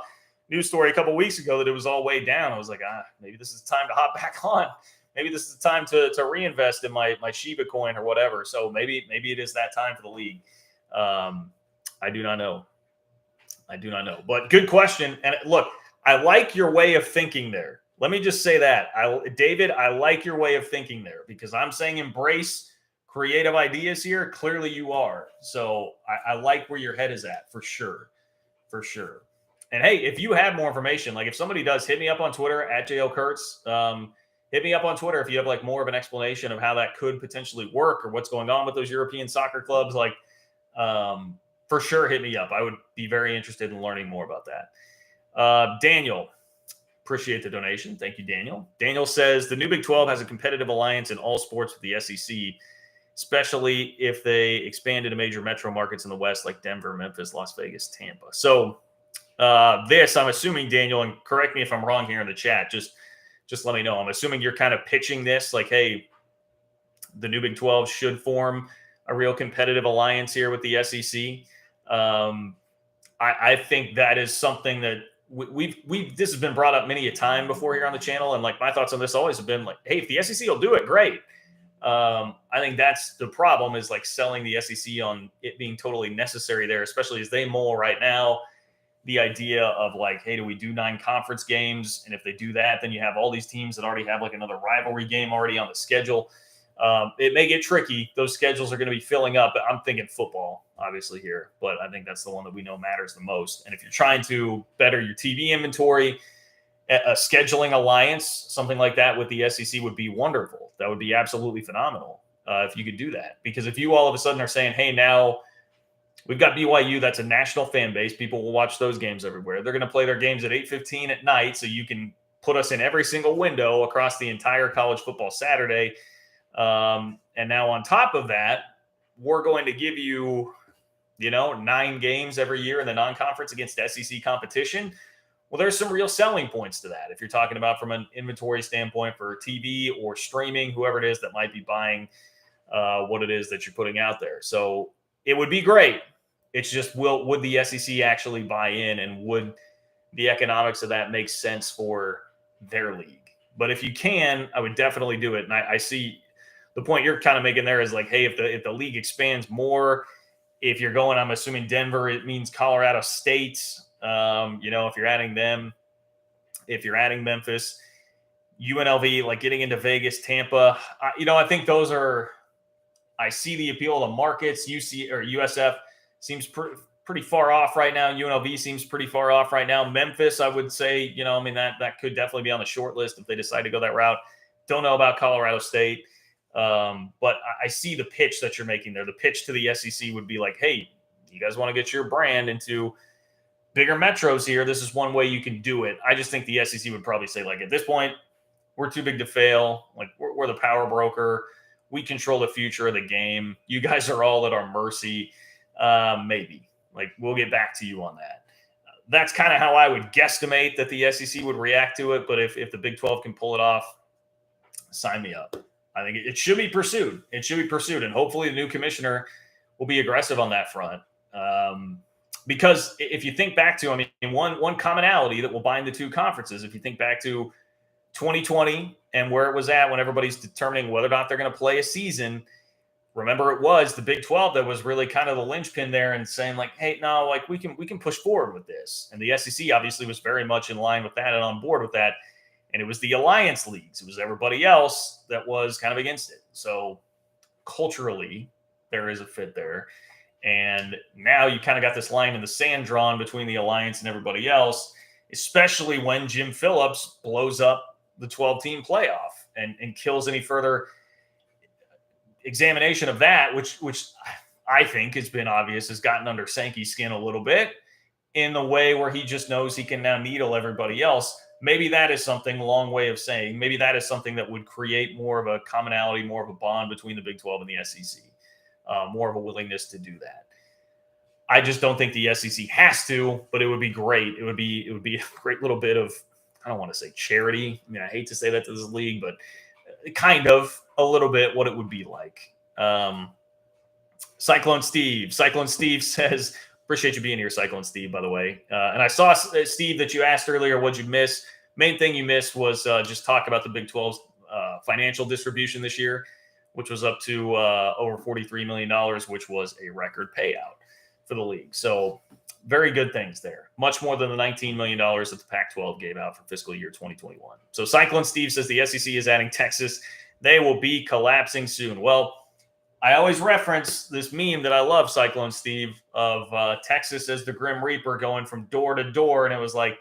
Speaker 1: news story a couple of weeks ago that it was all way down. I was like, maybe this is the time to hop back on. Maybe this is the time to reinvest in my Shiba coin or whatever. So maybe it is that time for the league. I do not know. But good question. And look, I like your way of thinking there. Let me just say that. David, I like your way of thinking there because I'm saying embrace creative ideas here. Clearly you are. So I like where your head is at for sure. And hey, if you have more information, like if somebody does, hit me up on Twitter at JL Kurtz. Hit me up on Twitter if you have like more of an explanation of how that could potentially work or what's going on with those European soccer clubs. Like, for sure, hit me up. I would be very interested in learning more about that. Daniel, appreciate the donation. Thank you, Daniel. Daniel says the new Big 12 has a competitive alliance in all sports with the SEC, especially if they expand into major metro markets in the West like Denver, Memphis, Las Vegas, Tampa. So this, I'm assuming, Daniel, and correct me if I'm wrong here in the chat, just let me know. I'm assuming you're kind of pitching this like, hey, the new Big 12 should form a real competitive alliance here with the SEC. I think that is something that this has been brought up many a time before here on the channel. And like my thoughts on this always have been like, hey, if the SEC will do it, great. I think that's the problem is like selling the SEC on it being totally necessary there, especially as they mull right now. The idea of like, hey, do we do 9 conference games? And if they do that, then you have all these teams that already have like another rivalry game already on the schedule. It may get tricky. Those schedules are going to be filling up. I'm thinking football, obviously, here. But I think that's the one that we know matters the most. And if you're trying to better your TV inventory, a scheduling alliance, something like that with the SEC would be wonderful. That would be absolutely phenomenal if you could do that. Because if you all of a sudden are saying, hey, now we've got BYU, that's a national fan base. People will watch those games everywhere. They're going to play their games at 8:15 at night, so you can put us in every single window across the entire college football Saturday. And now on top of that, we're going to give you, 9 games every year in the non-conference against SEC competition. Well, there's some real selling points to that. If you're talking about from an inventory standpoint for TV or streaming, whoever it is that might be buying what it is that you're putting out there. So it would be great. It's just, would the SEC actually buy in, and would the economics of that make sense for their league? But if you can, I would definitely do it. And I see the point you're kind of making there is like, hey, if the league expands more, if you're going, I'm assuming Denver, it means Colorado State. If you're adding them, if you're adding Memphis, UNLV, like getting into Vegas, Tampa, I think those are. I see the appeal of the markets. UC or USF seems pretty far off right now. UNLV seems pretty far off right now. Memphis, I would say, that could definitely be on the short list if they decide to go that route. Don't know about Colorado State. But I see the pitch that you're making there. The pitch to the SEC would be like, hey, you guys want to get your brand into bigger metros here? This is one way you can do it. I just think the SEC would probably say, like, at this point, we're too big to fail. Like, we're the power broker. We control the future of the game. You guys are all at our mercy. Maybe. Like, we'll get back to you on that. That's kind of how I would guesstimate that the SEC would react to it. But if the Big 12 can pull it off, sign me up. I think it should be pursued. It should be pursued. And hopefully the new commissioner will be aggressive on that front. Because if you think back to, one commonality that will bind the two conferences, if you think back to 2020 and where it was at when everybody's determining whether or not they're going to play a season, remember it was the Big 12 that was really kind of the linchpin there and saying like, hey, no, like we can push forward with this. And the SEC obviously was very much in line with that and on board with that. And it was the alliance leagues. It was everybody else that was kind of against it. So culturally, there is a fit there. And now you kind of got this line in the sand drawn between the alliance and everybody else, especially when Jim Phillips blows up the 12-team playoff and kills any further examination of that, which I think has been obvious, has gotten under Sankey's skin a little bit in the way where he just knows he can now needle everybody else. Maybe that is something, long way of saying, maybe that is something that would create more of a commonality, more of a bond between the Big 12 and the SEC, more of a willingness to do that. I just don't think the SEC has to, but it would be great. It would be a great little bit of, I don't want to say charity. I mean, I hate to say that to this league, but kind of a little bit what it would be like. Cyclone Steve says, appreciate you being here, Cyclone Steve, by the way. And I saw, Steve, that you asked earlier, what'd you miss? Main thing you missed was just talk about the Big 12's financial distribution this year, which was up to over $43 million, which was a record payout for the league. So very good things there. Much more than the $19 million that the Pac-12 gave out for fiscal year 2021. So Cyclone Steve says the SEC is adding Texas. They will be collapsing soon. Well, I always reference this meme that I love, Cyclone Steve, of Texas as the Grim Reaper going from door to door. And it was like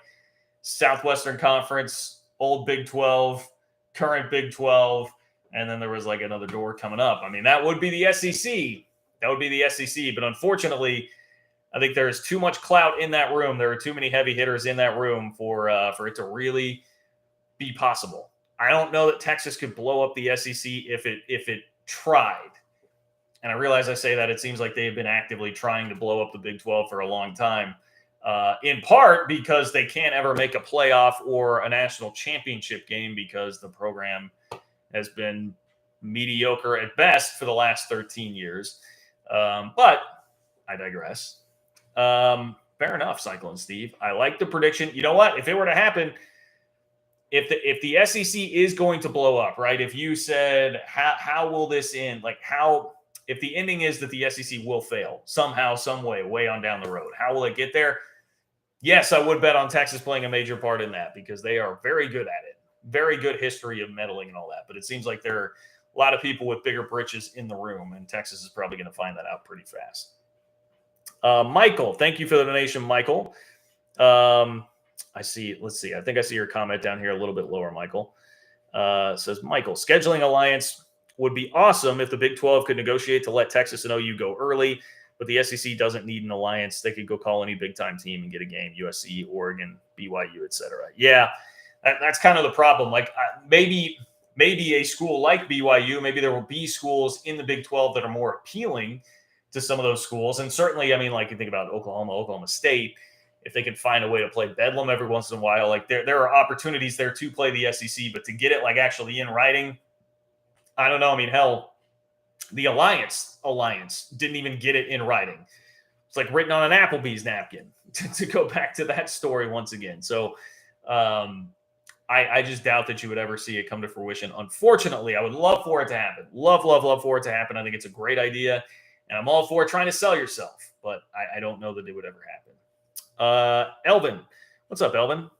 Speaker 1: Southwestern Conference, old Big 12, current Big 12. And then there was like another door coming up. I mean, that would be the SEC. That would be the SEC. But unfortunately, I think there is too much clout in that room. There are too many heavy hitters in that room for it to really be possible. I don't know that Texas could blow up the SEC if it tried. And I realize I say that it seems like they've been actively trying to blow up the Big 12 for a long time, in part because they can't ever make a playoff or a national championship game because the program has been mediocre at best for the last 13 years. But I digress. Fair enough, Cyclone Steve. I like the prediction. You know what? If it were to happen, if the SEC is going to blow up, right? If you said, how will this end? Like if the ending is that the SEC will fail somehow, some way on down the road, how will it get there? Yes, I would bet on Texas playing a major part in that because they are very good at it. Very good history of meddling and all that. But it seems like there are a lot of people with bigger britches in the room, and Texas is probably going to find that out pretty fast. Michael, thank you for the donation, Michael. I see. Let's see. I think I see your comment down here a little bit lower, Michael. Says, Michael, scheduling alliance would be awesome if the Big 12 could negotiate to let Texas and OU go early, but the SEC doesn't need an alliance. They could go call any big-time team and get a game, USC, Oregon, BYU, etc. Yeah, that's kind of the problem. Like maybe maybe a school like BYU, maybe there will be schools in the Big 12 that are more appealing to some of those schools. And certainly, I mean, like you think about Oklahoma State, if they can find a way to play Bedlam every once in a while, like there are opportunities there to play the SEC, but to get it like actually in writing, I don't know. I mean, hell, the Alliance didn't even get it in writing. It's like written on an Applebee's napkin to go back to that story once again. So I just doubt that you would ever see it come to fruition. Unfortunately, I would love for it to happen. Love for it to happen. I think it's a great idea. And I'm all for trying to sell yourself, but I don't know that it would ever happen. Elvin, what's up, Elvin?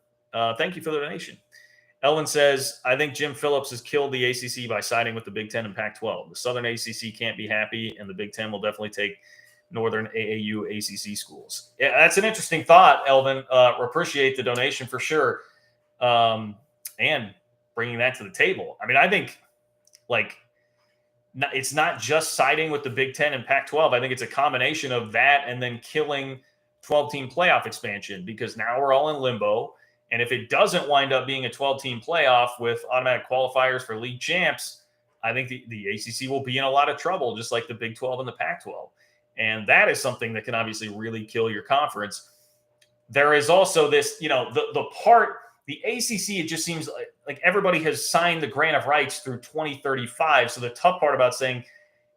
Speaker 1: Thank you for the donation. Elvin says, I think Jim Phillips has killed the ACC by siding with the Big Ten and Pac-12. The Southern ACC can't be happy, and the Big Ten will definitely take Northern AAU ACC schools. Yeah, that's an interesting thought, Elvin. Appreciate the donation for sure. And bringing that to the table. I mean, I think it's not just siding with the Big Ten and Pac-12. I think it's a combination of that and then killing 12-team playoff expansion, because now we're all in limbo. And if it doesn't wind up being a 12-team playoff with automatic qualifiers for league champs, I think the ACC will be in a lot of trouble, just like the Big 12 and the Pac-12. And that is something that can obviously really kill your conference. There is also this, the ACC, it just seems like everybody has signed the grant of rights through 2035. So the tough part about saying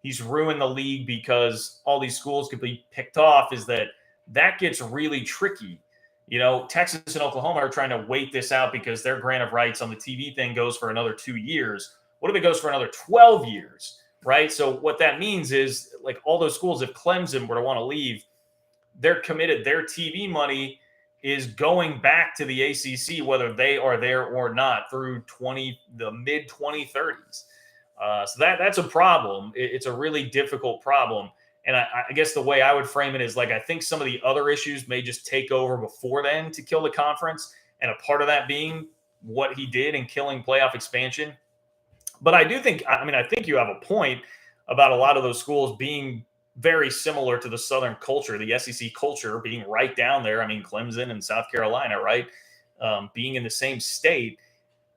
Speaker 1: he's ruined the league because all these schools could be picked off is that gets really tricky. Texas and Oklahoma are trying to wait this out because their grant of rights on the TV thing goes for another 2 years. What if it goes for another 12 years, right? So what that means is, like, all those schools, if Clemson were to want to leave, they're committed. Their TV money is going back to the ACC, whether they are there or not, through the mid 2030s. So that's a problem. It's a really difficult problem. And I guess the way I would frame it is, like, I think some of the other issues may just take over before then to kill the conference. And a part of that being what he did in killing playoff expansion. But I think you have a point about a lot of those schools being very similar to the Southern culture, the SEC culture being right down there. I mean, Clemson and South Carolina, right? Being in the same state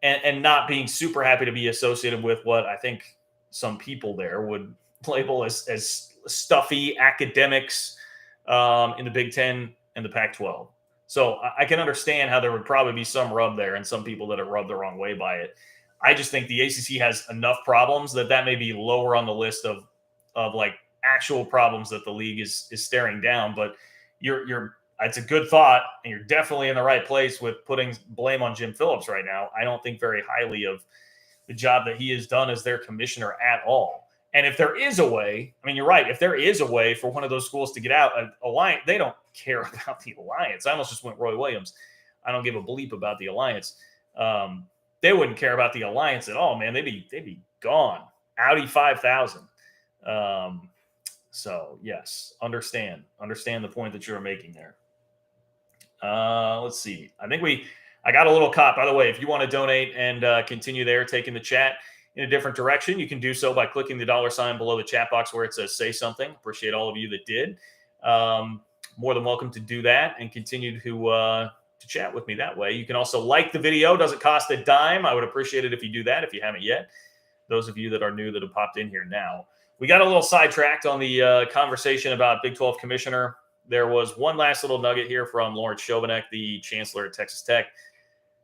Speaker 1: and not being super happy to be associated with what I think some people there would label as stuffy academics in the Big Ten and the Pac-12. So I can understand how there would probably be some rub there and some people that are rubbed the wrong way by it. I just think the ACC has enough problems that may be lower on the list of like actual problems that the league is staring down. But it's a good thought, and you're definitely in the right place with putting blame on Jim Phillips right now. I don't think very highly of the job that he has done as their commissioner at all. And if there is a way, I mean, you're right. If there is a way for one of those schools to get out, Alliance, they don't care about the Alliance. I almost just went Roy Williams. I don't give a bleep about the Alliance. They wouldn't care about the Alliance at all, man. They'd be gone. Audi 5000. So yes, understand the point that you're making there. Let's see. I got a little caught. By the way, if you want to donate and continue there, taking the chat in a different direction, you can do so by clicking the $sign below the chat box where it says say something. Appreciate all of you that did. More than welcome to do that and continue to chat with me that way. You can also like the video. Doesn't cost a dime. I would appreciate it if you do that if you haven't yet. Those of you that are new that have popped in here now. We got a little sidetracked on the conversation about Big 12 commissioner. There was one last little nugget here from Lawrence Chovanec, the chancellor at Texas Tech,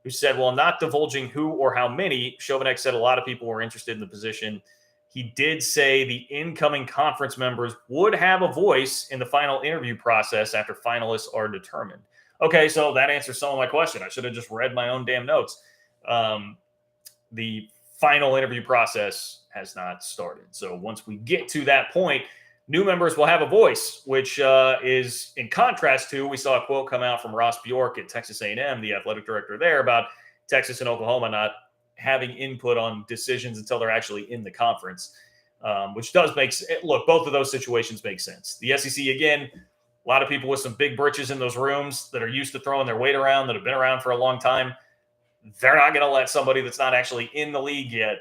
Speaker 1: who said, while not divulging who or how many, Chovanec said a lot of people were interested in the position. He did say the incoming conference members would have a voice in the final interview process after finalists are determined. Okay, so that answers some of my question. I should have just read my own damn notes. The final interview process has not started. So once we get to that point, new members will have a voice, which is in contrast to, we saw a quote come out from Ross Bjork at Texas A&M, the athletic director there, about Texas and Oklahoma not having input on decisions until they're actually in the conference, which does make – look, both of those situations make sense. The SEC, again, a lot of people with some big britches in those rooms that are used to throwing their weight around, that have been around for a long time. They're not going to let somebody that's not actually in the league yet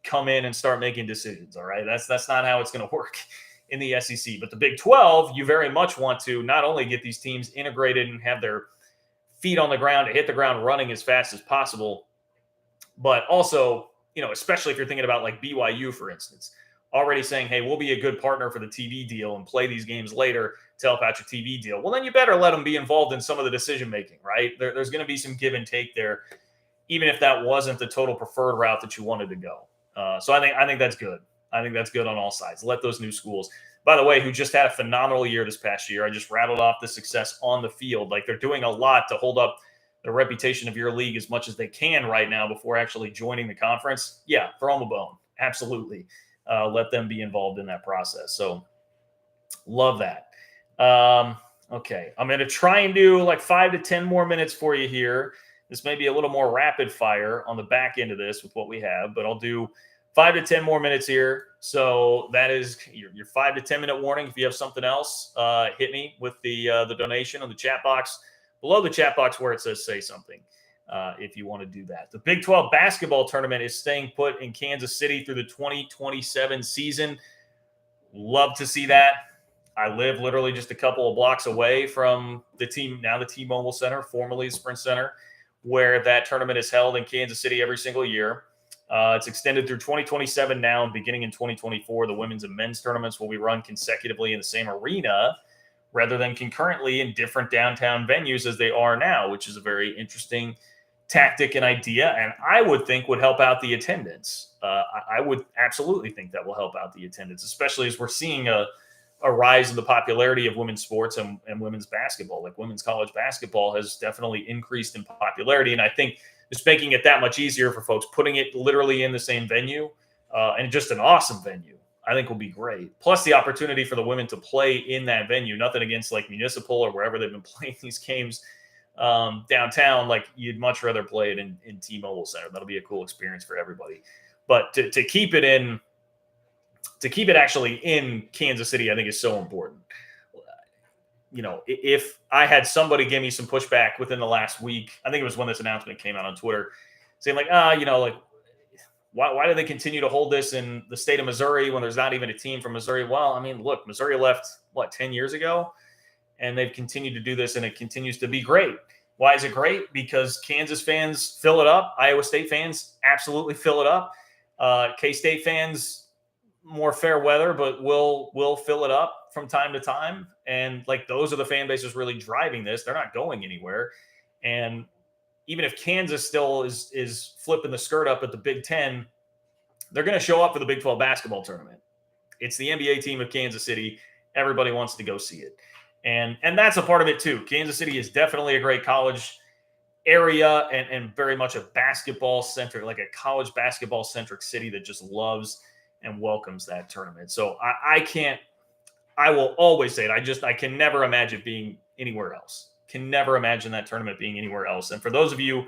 Speaker 1: come in and start making decisions, all right? That's not how it's going to work in the SEC. But the Big 12, you very much want to not only get these teams integrated and have their feet on the ground to hit the ground running as fast as possible, but also especially if you're thinking about like BYU, for instance, already saying, hey, we'll be a good partner for the TV deal and play these games later to help out your TV deal. Well, then you better let them be involved in some of the decision making, right? There's going to be some give and take there, even if that wasn't the total preferred route that you wanted to go. So I think that's good. I think that's good on all sides. Let those new schools, by the way, who just had a phenomenal year this past year. I just rattled off the success on the field. Like they're doing a lot to hold up the reputation of your league as much as they can right now before actually joining the conference. Yeah, throw them a bone. Absolutely. Let them be involved in that process. So love that. Okay. I'm going to try and do like 5 to 10 more minutes for you here. This may be a little more rapid fire on the back end of this with what we have, but I'll do 5 to 10 more minutes here. So that is your 5 to 10 minute warning. If you have something else, hit me with the donation on the chat box below the chat box where it says say something. If you want to do that. The Big 12 basketball tournament is staying put in Kansas City through the 2027 season. Love to see that. I live literally just a couple of blocks away from the T-Mobile Center, formerly Sprint Center, where that tournament is held in Kansas City every single year. It's extended through 2027 now, and beginning in 2024, the women's and men's tournaments will be run consecutively in the same arena rather than concurrently in different downtown venues as they are now, which is a very interesting tactic and idea, and I would think would help out the attendance. I would absolutely think that will help out the attendance, especially as we're seeing a rise in the popularity of women's sports and women's basketball. Like women's college basketball has definitely increased in popularity, and I think just making it that much easier for folks, putting it literally in the same venue and just an awesome venue, I think will be great. Plus the opportunity for the women to play in that venue. Nothing against like Municipal or wherever they've been playing these games downtown. Like you'd much rather play it in T-Mobile Center. That'll be a cool experience for everybody. But to keep it actually in Kansas City, I think is so important. If I had somebody give me some pushback within the last week, I think it was when this announcement came out on Twitter, saying like, why do they continue to hold this in the state of Missouri when there's not even a team from Missouri? Well, I mean, look, Missouri left 10 years ago, and they've continued to do this, and it continues to be great. Why is it great? Because Kansas fans fill it up. Iowa State fans absolutely fill it up. K-State fans, more fair weather, but will fill it up from time to time. And like those are the fan bases really driving this. They're not going anywhere. And even if Kansas still is flipping the skirt up at the Big Ten, they're going to show up for the Big 12 basketball tournament. It's the NBA team of Kansas City. Everybody wants to go see it. And that's a part of it too. Kansas City is definitely a great college area and very much a basketball centric, like a college basketball centric city that just loves and welcomes that tournament. So I will always say it. I can never imagine being anywhere else. Can never imagine that tournament being anywhere else. And for those of you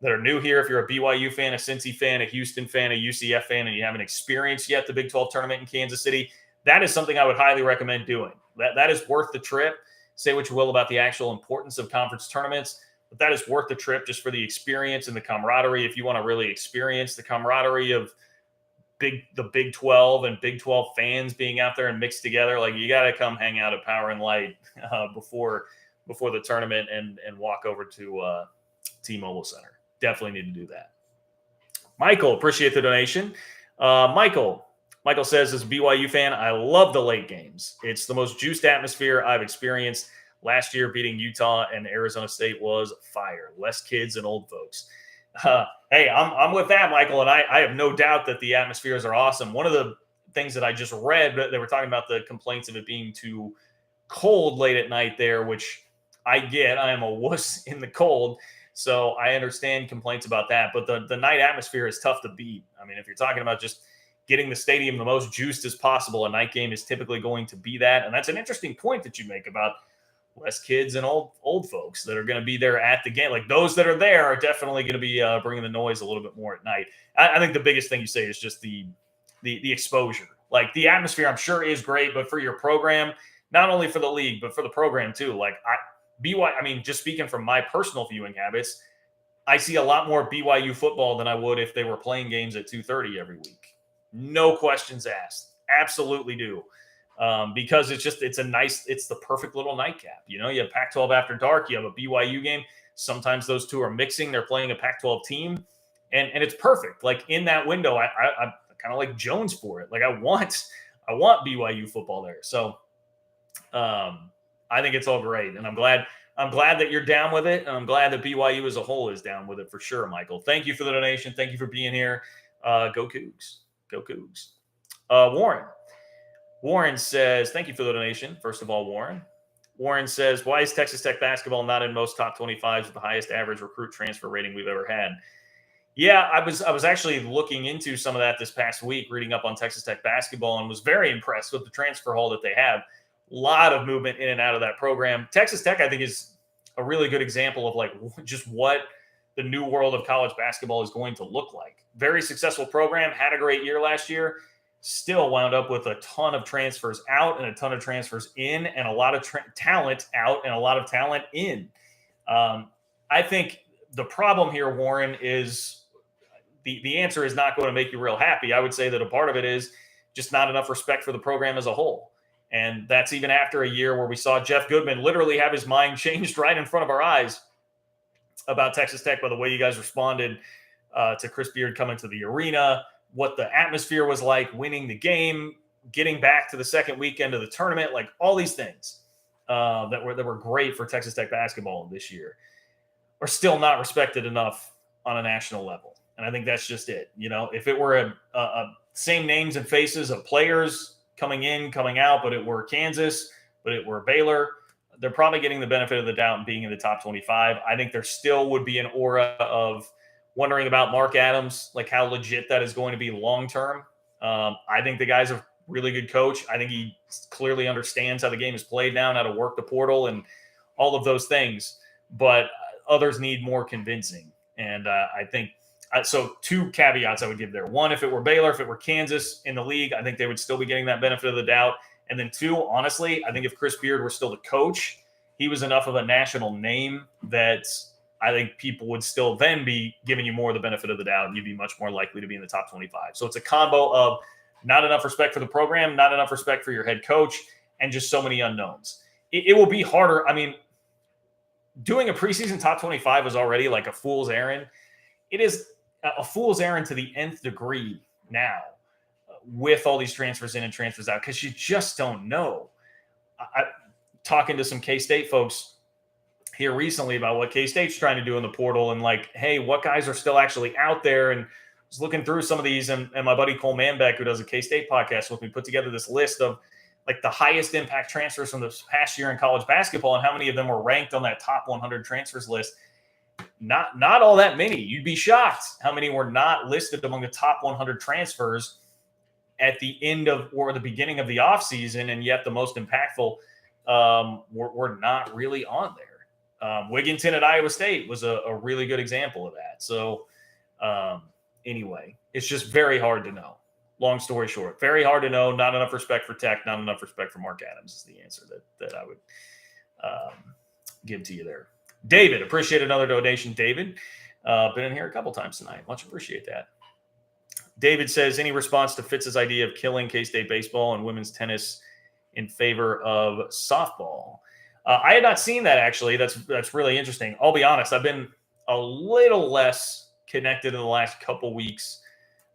Speaker 1: that are new here, if you're a BYU fan, a Cincy fan, a Houston fan, a UCF fan, and you haven't experienced yet the Big 12 tournament in Kansas City, that is something I would highly recommend doing. That is worth the trip. Say what you will about the actual importance of conference tournaments, but that is worth the trip just for the experience and the camaraderie. If you want to really experience the camaraderie of the Big 12 and Big 12 fans being out there and mixed together, like you got to come hang out at Power and Light before the tournament and walk over to T-Mobile Center. Definitely need to do that. Michael, appreciate the donation. Michael says, as a BYU fan, I love the late games. It's the most juiced atmosphere I've experienced. Last year, beating Utah and Arizona State was fire. Less kids and old folks. Hey, I'm with that, Michael, and I have no doubt that the atmospheres are awesome. One of the things that I just read, they were talking about the complaints of it being too cold late at night there, which I get. I am a wuss in the cold, so I understand complaints about that. But the night atmosphere is tough to beat. I mean, if you're talking about just getting the stadium the most juiced as possible, a night game is typically going to be that. And that's an interesting point that you make about less kids and old folks that are going to be there at the game. Like those that are there are definitely going to be bringing the noise a little bit more at night. I think the biggest thing you say is just the exposure. Like the atmosphere, I'm sure is great, but for your program, not only for the league, but for the program too. Like just speaking from my personal viewing habits, I see a lot more BYU football than I would if they were playing games at 2:30 every week. No questions asked. Absolutely do. Because it's the perfect little nightcap. You have Pac-12 after dark, you have a BYU game. Sometimes those two are mixing. They're playing a Pac-12 team. and it's perfect. Like in that window, I'm kind of like Jones for it. Like I want BYU football there. So I think it's all great, and I'm glad that you're down with it, and I'm glad that BYU as a whole is down with it for sure, Michael. Thank you for the donation. Thank you for being here. Go Cougs. Go Cougs. Warren says, thank you for the donation. First of all, Warren says, why is Texas Tech basketball not in most top 25s with the highest average recruit transfer rating we've ever had? Yeah, I was actually looking into some of that this past week, reading up on Texas Tech basketball, and was very impressed with the transfer haul that they have. A lot of movement in and out of that program. Texas Tech, I think, is a really good example of like just what the new world of college basketball is going to look like. Very successful program, had a great year last year, still wound up with a ton of transfers out and a ton of transfers in, and a lot of talent out and a lot of talent in. I think the problem here, Warren, is the answer is not going to make you real happy. I would say that a part of it is just not enough respect for the program as a whole. And that's even after a year where we saw Jeff Goodman literally have his mind changed right in front of our eyes about Texas Tech by the way you guys responded to Chris Beard coming to the arena, what the atmosphere was like, winning the game, getting back to the second weekend of the tournament, like all these things that were great for Texas Tech basketball this year are still not respected enough on a national level. And I think that's just it. You know, if it were a same names and faces of players coming in, coming out, but it were Kansas, but it were Baylor, they're probably getting the benefit of the doubt and being in the top 25. I think there still would be an aura of wondering about Mark Adams, like how legit that is going to be long-term. I think the guy's a really good coach. I think he clearly understands how the game is played now and how to work the portal and all of those things, but others need more convincing. And I think, so two caveats I would give there. One, if it were Baylor, if it were Kansas in the league, I think they would still be getting that benefit of the doubt. And then two, honestly, I think if Chris Beard were still the coach, he was enough of a national name that I think people would still then be giving you more of the benefit of the doubt, and you'd be much more likely to be in the top 25. So it's a combo of not enough respect for the program, not enough respect for your head coach, and just so many unknowns. It will be harder. I mean, doing a preseason top 25 was already like a fool's errand. It is a fool's errand to the nth degree now with all these transfers in and transfers out, because you just don't know. Talking to some K-State folks here recently about what K-State's trying to do in the portal and like, hey, what guys are still actually out there? And I was looking through some of these, and my buddy Cole Manbeck, who does a K-State podcast with me, put together this list of like the highest impact transfers from this past year in college basketball and how many of them were ranked on that top 100 transfers list. Not all that many. You'd be shocked how many were not listed among the top 100 transfers at the end of or the beginning of the offseason, and yet the most impactful were not really on there. Wigginton at Iowa State was a really good example of that. So anyway, it's just very hard to know. Long story short, very hard to know. Not enough respect for Tech, not enough respect for Mark Adams is the answer that I would give to you there. David, appreciate another donation. David, been in here a couple times tonight. Much appreciate that. David says, any response to Fitz's idea of killing K-State baseball and women's tennis in favor of softball? I had not seen that, actually. That's really interesting. I'll be honest. I've been a little less connected in the last couple weeks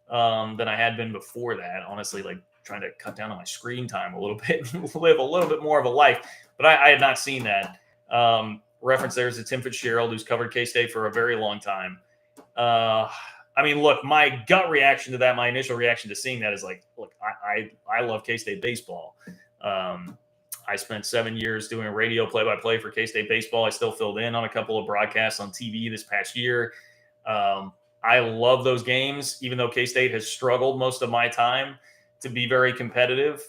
Speaker 1: than I had been before that. Honestly, like trying to cut down on my screen time a little bit, live a little bit more of a life. But I had not seen that. Reference there is to Tim Fitzgerald, who's covered K-State for a very long time. I mean, look, my gut reaction to that, my initial reaction to seeing that is like, look, I love K-State baseball. I spent 7 years doing radio play-by-play for K-State baseball. I still filled in on a couple of broadcasts on TV this past year. I love those games, even though K-State has struggled most of my time to be very competitive.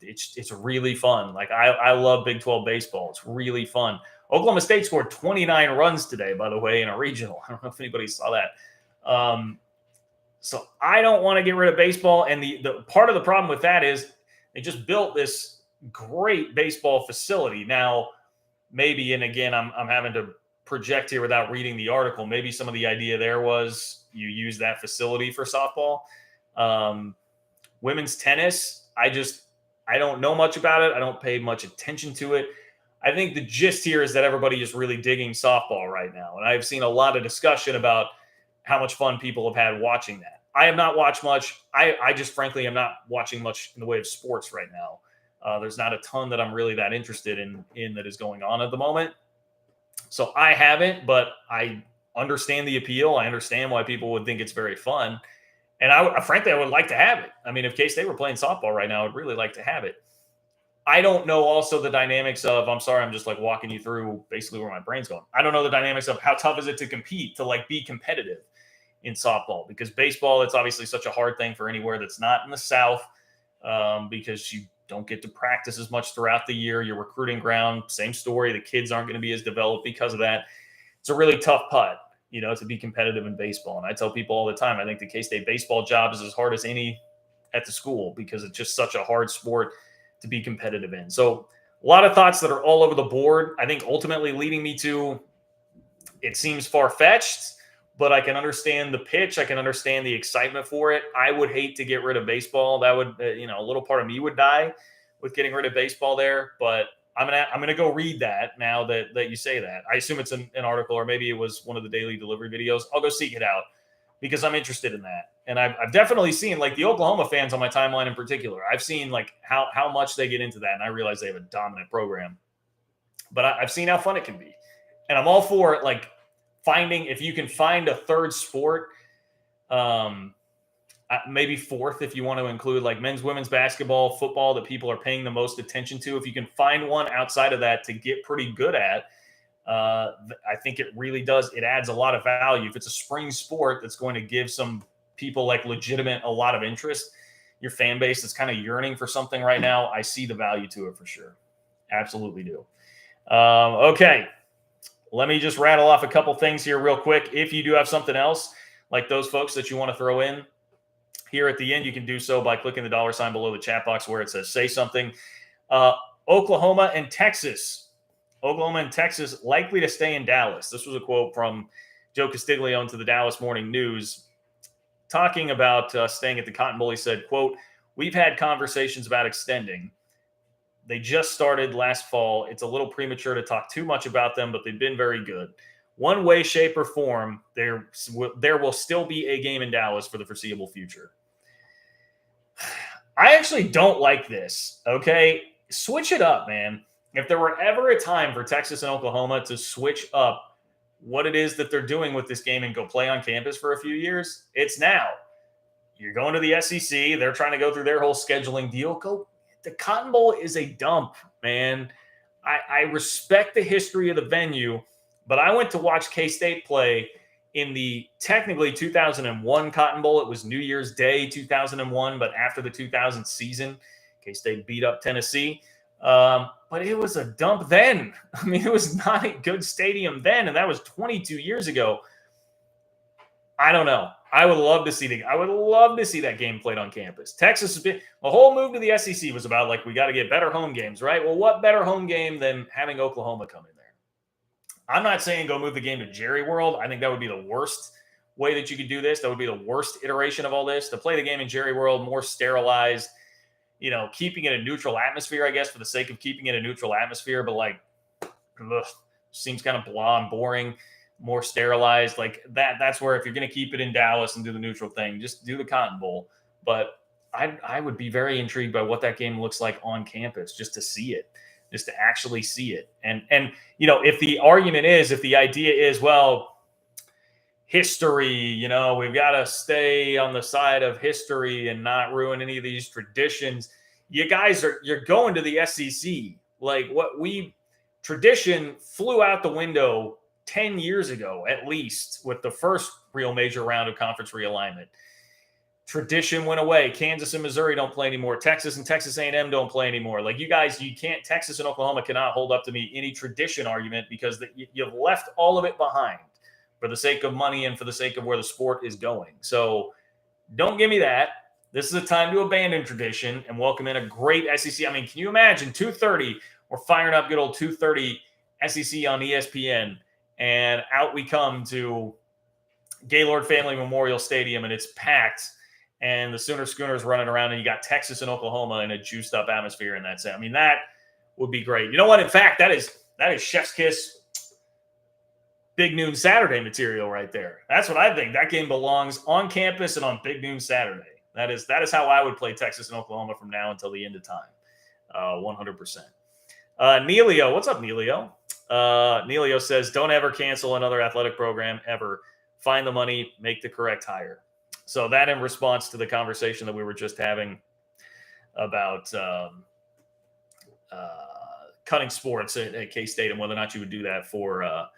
Speaker 1: It's really fun. Like I love Big 12 baseball. It's really fun. Oklahoma State scored 29 runs today, by the way, in a regional. I don't know if anybody saw that. So I don't want to get rid of baseball. And the part of the problem with that is they just built this great baseball facility. Now, maybe, and again, I'm having to project here without reading the article. Maybe some of the idea there was you use that facility for softball. Women's tennis, I don't know much about it. I don't pay much attention to it. I think the gist here is that everybody is really digging softball right now. And I've seen a lot of discussion about how much fun people have had watching that. I have not watched much. I just frankly am not watching much in the way of sports right now. There's not a ton that I'm really that interested in that is going on at the moment. So I haven't, but I understand the appeal. I understand why people would think it's very fun. And frankly, I would like to have it. I mean, if K-State were playing softball right now, I'd really like to have it. I don't know also the dynamics of, I'm sorry, I'm just like walking you through basically where my brain's going. I don't know the dynamics of how tough is it to compete, to like be competitive in softball, because baseball, it's obviously such a hard thing for anywhere that's not in the South, because you don't get to practice as much throughout the year. Your recruiting ground, same story. The kids aren't going to be as developed because of that. It's a really tough putt, to be competitive in baseball. And I tell people all the time, I think the K-State baseball job is as hard as any at the school because it's just such a hard sport to be competitive in. So a lot of thoughts that are all over the board. I think ultimately leading me to, it seems far-fetched, but I can understand the pitch. I can understand the excitement for it. I would hate to get rid of baseball. That would, a little part of me would die with getting rid of baseball there. But I'm gonna go read that now that you say that. I assume it's an article, or maybe it was one of the daily delivery videos. I'll go seek it out because I'm interested in that. And I've definitely seen, like, the Oklahoma fans on my timeline in particular. I've seen like how much they get into that, and I realize they have a dominant program. But I've seen how fun it can be, and I'm all for it. Like, finding, if you can find a third sport, maybe fourth if you want to include like men's, women's basketball, football, that people are paying the most attention to. If you can find one outside of that to get pretty good at, I think it really does. It adds a lot of value. If it's a spring sport that's going to give some people like legitimate, a lot of interest, your fan base is kind of yearning for something right now, I see the value to it for sure. Absolutely do. Okay. Let me just rattle off a couple things here real quick. If you do have something else like those folks that you want to throw in here at the end, you can do so by clicking the $ below the chat box where it says say something. Oklahoma and Texas likely to stay in Dallas. This was a quote from Joe Castiglione to the Dallas Morning News talking about staying at the Cotton Bowl. He said, quote, "We've had conversations about extending. They just started last fall. It's a little premature to talk too much about them, but they've been very good. One way, shape, or form, there will still be a game in Dallas for the foreseeable future." I actually don't like this, okay? Switch it up, man. If there were ever a time for Texas and Oklahoma to switch up what it is that they're doing with this game and go play on campus for a few years, it's now. You're going to the SEC. They're trying to go through their whole scheduling deal. The Cotton Bowl is a dump, man. I respect the history of the venue, but I went to watch K-State play in the technically 2001 Cotton Bowl. It was New Year's Day 2001, but after the 2000 season, K-State beat up Tennessee. But it was a dump then. I mean, it was not a good stadium then, and that was 22 years ago. I don't know. I would love to see that game played on campus. Texas has been, the whole move to the SEC was about, like, we got to get better home games, right? Well, what better home game than having Oklahoma come in there? I'm not saying go move the game to Jerry World. I think that would be the worst way that you could do this. That would be the worst iteration of all this. To play the game in Jerry World, more sterilized, keeping it a neutral atmosphere, I guess, for the sake of keeping it a neutral atmosphere, but like, seems kind of blah and boring. More sterilized, like that. That's where, if you're going to keep it in Dallas and do the neutral thing, just do the Cotton Bowl. But I would be very intrigued by what that game looks like on campus, just to see it, just to actually see it. And if the idea is, well, history, we've got to stay on the side of history and not ruin any of these traditions. You're going to the SEC. Like, tradition flew out the window 10 years ago, at least, with the first real major round of conference realignment. Tradition went away. Kansas and Missouri don't play anymore. Texas and Texas A&M don't play anymore. Like, Texas and Oklahoma cannot hold up to me any tradition argument, because you've left all of it behind for the sake of money and for the sake of where the sport is going. So don't give me that. This is a time to abandon tradition and welcome in a great SEC. I mean, can you imagine 2:30? We're firing up good old 2:30 SEC on ESPN. And out we come to Gaylord Family Memorial Stadium, and it's packed, and the Sooner Schooners running around, and you got Texas and Oklahoma in a juiced up atmosphere in that sense. I mean, that would be great. You know what? In fact, that is chef's kiss. Big Noon Saturday material right there. That's what I think. That game belongs on campus and on Big Noon Saturday. That is how I would play Texas and Oklahoma from now until the end of time. 100%. Neilio, what's up, Neilio? Neilio says, don't ever cancel another athletic program ever. Find the money, make the correct hire. So that in response to the conversation that we were just having about cutting sports at K-State and whether or not you would do that for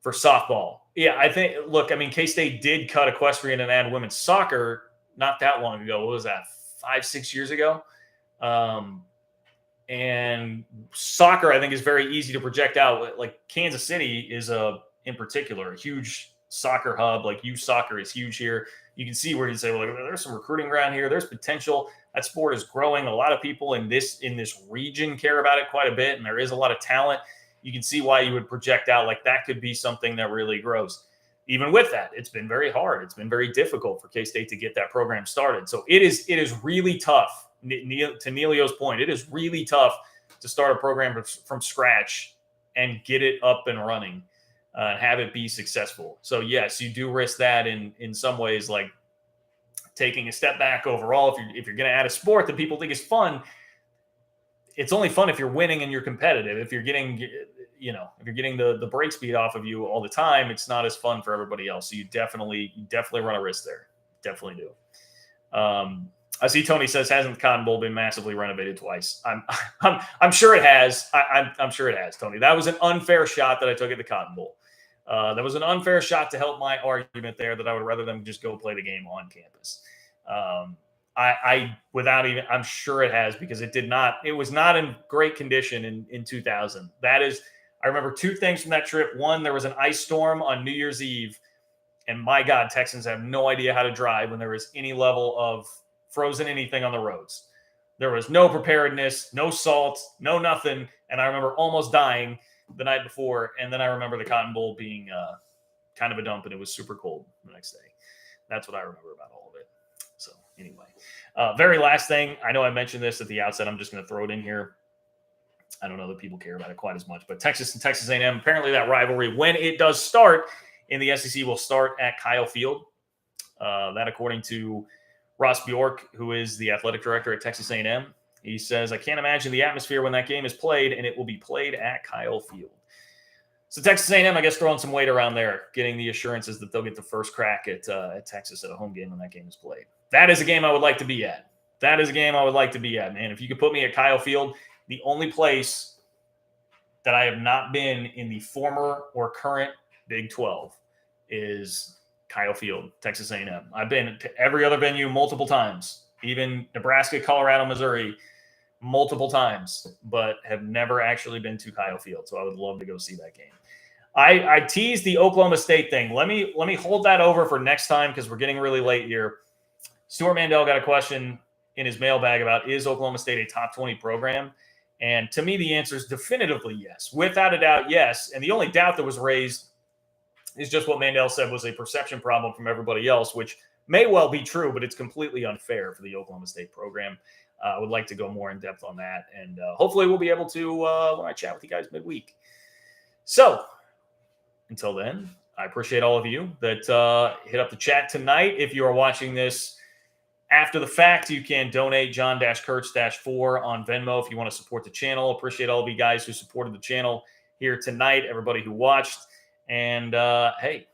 Speaker 1: softball. Yeah, I think, look, I mean, K-State did cut equestrian and add women's soccer not that long ago. What was that, 5-6 years ago? And soccer, I think, is very easy to project out. Like Kansas City is in particular, a huge soccer hub. Like youth soccer is huge here. You can see where you say, well, there's some recruiting around here. There's potential. That sport is growing. A lot of people in this region care about it quite a bit, and there is a lot of talent. You can see why you would project out like that could be something that really grows. Even with that, it's been very hard. It's been very difficult for K-State to get that program started. So it is really tough. To Neilio's point, it is really tough to start a program from scratch and get it up and running and have it be successful. So yes, you do risk that in some ways, like taking a step back overall. If you're going to add a sport that people think is fun, it's only fun if you're winning and you're competitive. If you're getting, the break speed off of you all the time, it's not as fun for everybody else. So you definitely run a risk there. Definitely do. I see Tony says, hasn't the Cotton Bowl been massively renovated twice? I'm sure it has. I'm sure it has, Tony. That was an unfair shot that I took at the Cotton Bowl. That was an unfair shot to help my argument there that I would rather them just go play the game on campus. I'm sure it has, because it was not in great condition in 2000. I remember two things from that trip. One, there was an ice storm on New Year's Eve, and my God, Texans have no idea how to drive when there is any level of frozen anything on the roads. There was no preparedness, no salt, no nothing. And I remember almost dying the night before. And then I remember the Cotton Bowl being kind of a dump, and it was super cold the next day. That's what I remember about all of it. So anyway, very last thing. I know I mentioned this at the outset. I'm just going to throw it in here. I don't know that people care about it quite as much, but Texas and Texas A&M, apparently that rivalry, when it does start in the SEC, will start at Kyle Field. That according to Ross Bjork, who is the athletic director at Texas A&M. He says, I can't imagine the atmosphere when that game is played, and it will be played at Kyle Field. So Texas A&M, I guess, throwing some weight around there, getting the assurances that they'll get the first crack at Texas at a home game when that game is played. That is a game I would like to be at. Man. If you could put me at Kyle Field, the only place that I have not been in the former or current Big 12 is Kyle Field, Texas A&M. I've been to every other venue multiple times, even Nebraska, Colorado, Missouri, multiple times, but have never actually been to Kyle Field. So I would love to go see that game. I teased the Oklahoma State thing. Let me hold that over for next time, because we're getting really late here. Stuart Mandel got a question in his mailbag about, is Oklahoma State a top 20 program? And to me, the answer is definitively yes. Without a doubt, yes. And the only doubt that was raised is just what Mandel said was a perception problem from everybody else, which may well be true, but it's completely unfair for the Oklahoma State program. I would like to go more in depth on that, and hopefully we'll be able to when I chat with you guys midweek. So until then, I appreciate all of you that hit up the chat tonight. If you are watching this after the fact, you can donate John-Kurtz-4 on Venmo if you want to support the channel. Appreciate all of you guys who supported the channel here tonight, everybody who watched. And hey,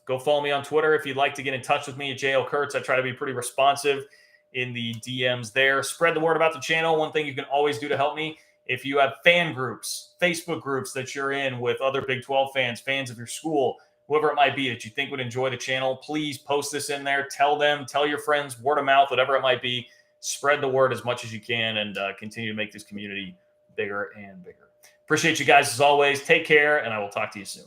Speaker 1: go follow me on Twitter if you'd like to get in touch with me at JL Kurtz. I try to be pretty responsive in the DMs there. Spread the word about the channel. One thing you can always do to help me, if you have fan groups, Facebook groups that you're in with other Big 12 fans of your school, whoever it might be that you think would enjoy the channel, please post this in there. Tell them, tell your friends, word of mouth, whatever it might be. Spread the word as much as you can, and continue to make this community bigger and bigger. Appreciate you guys as always. Take care, and I will talk to you soon.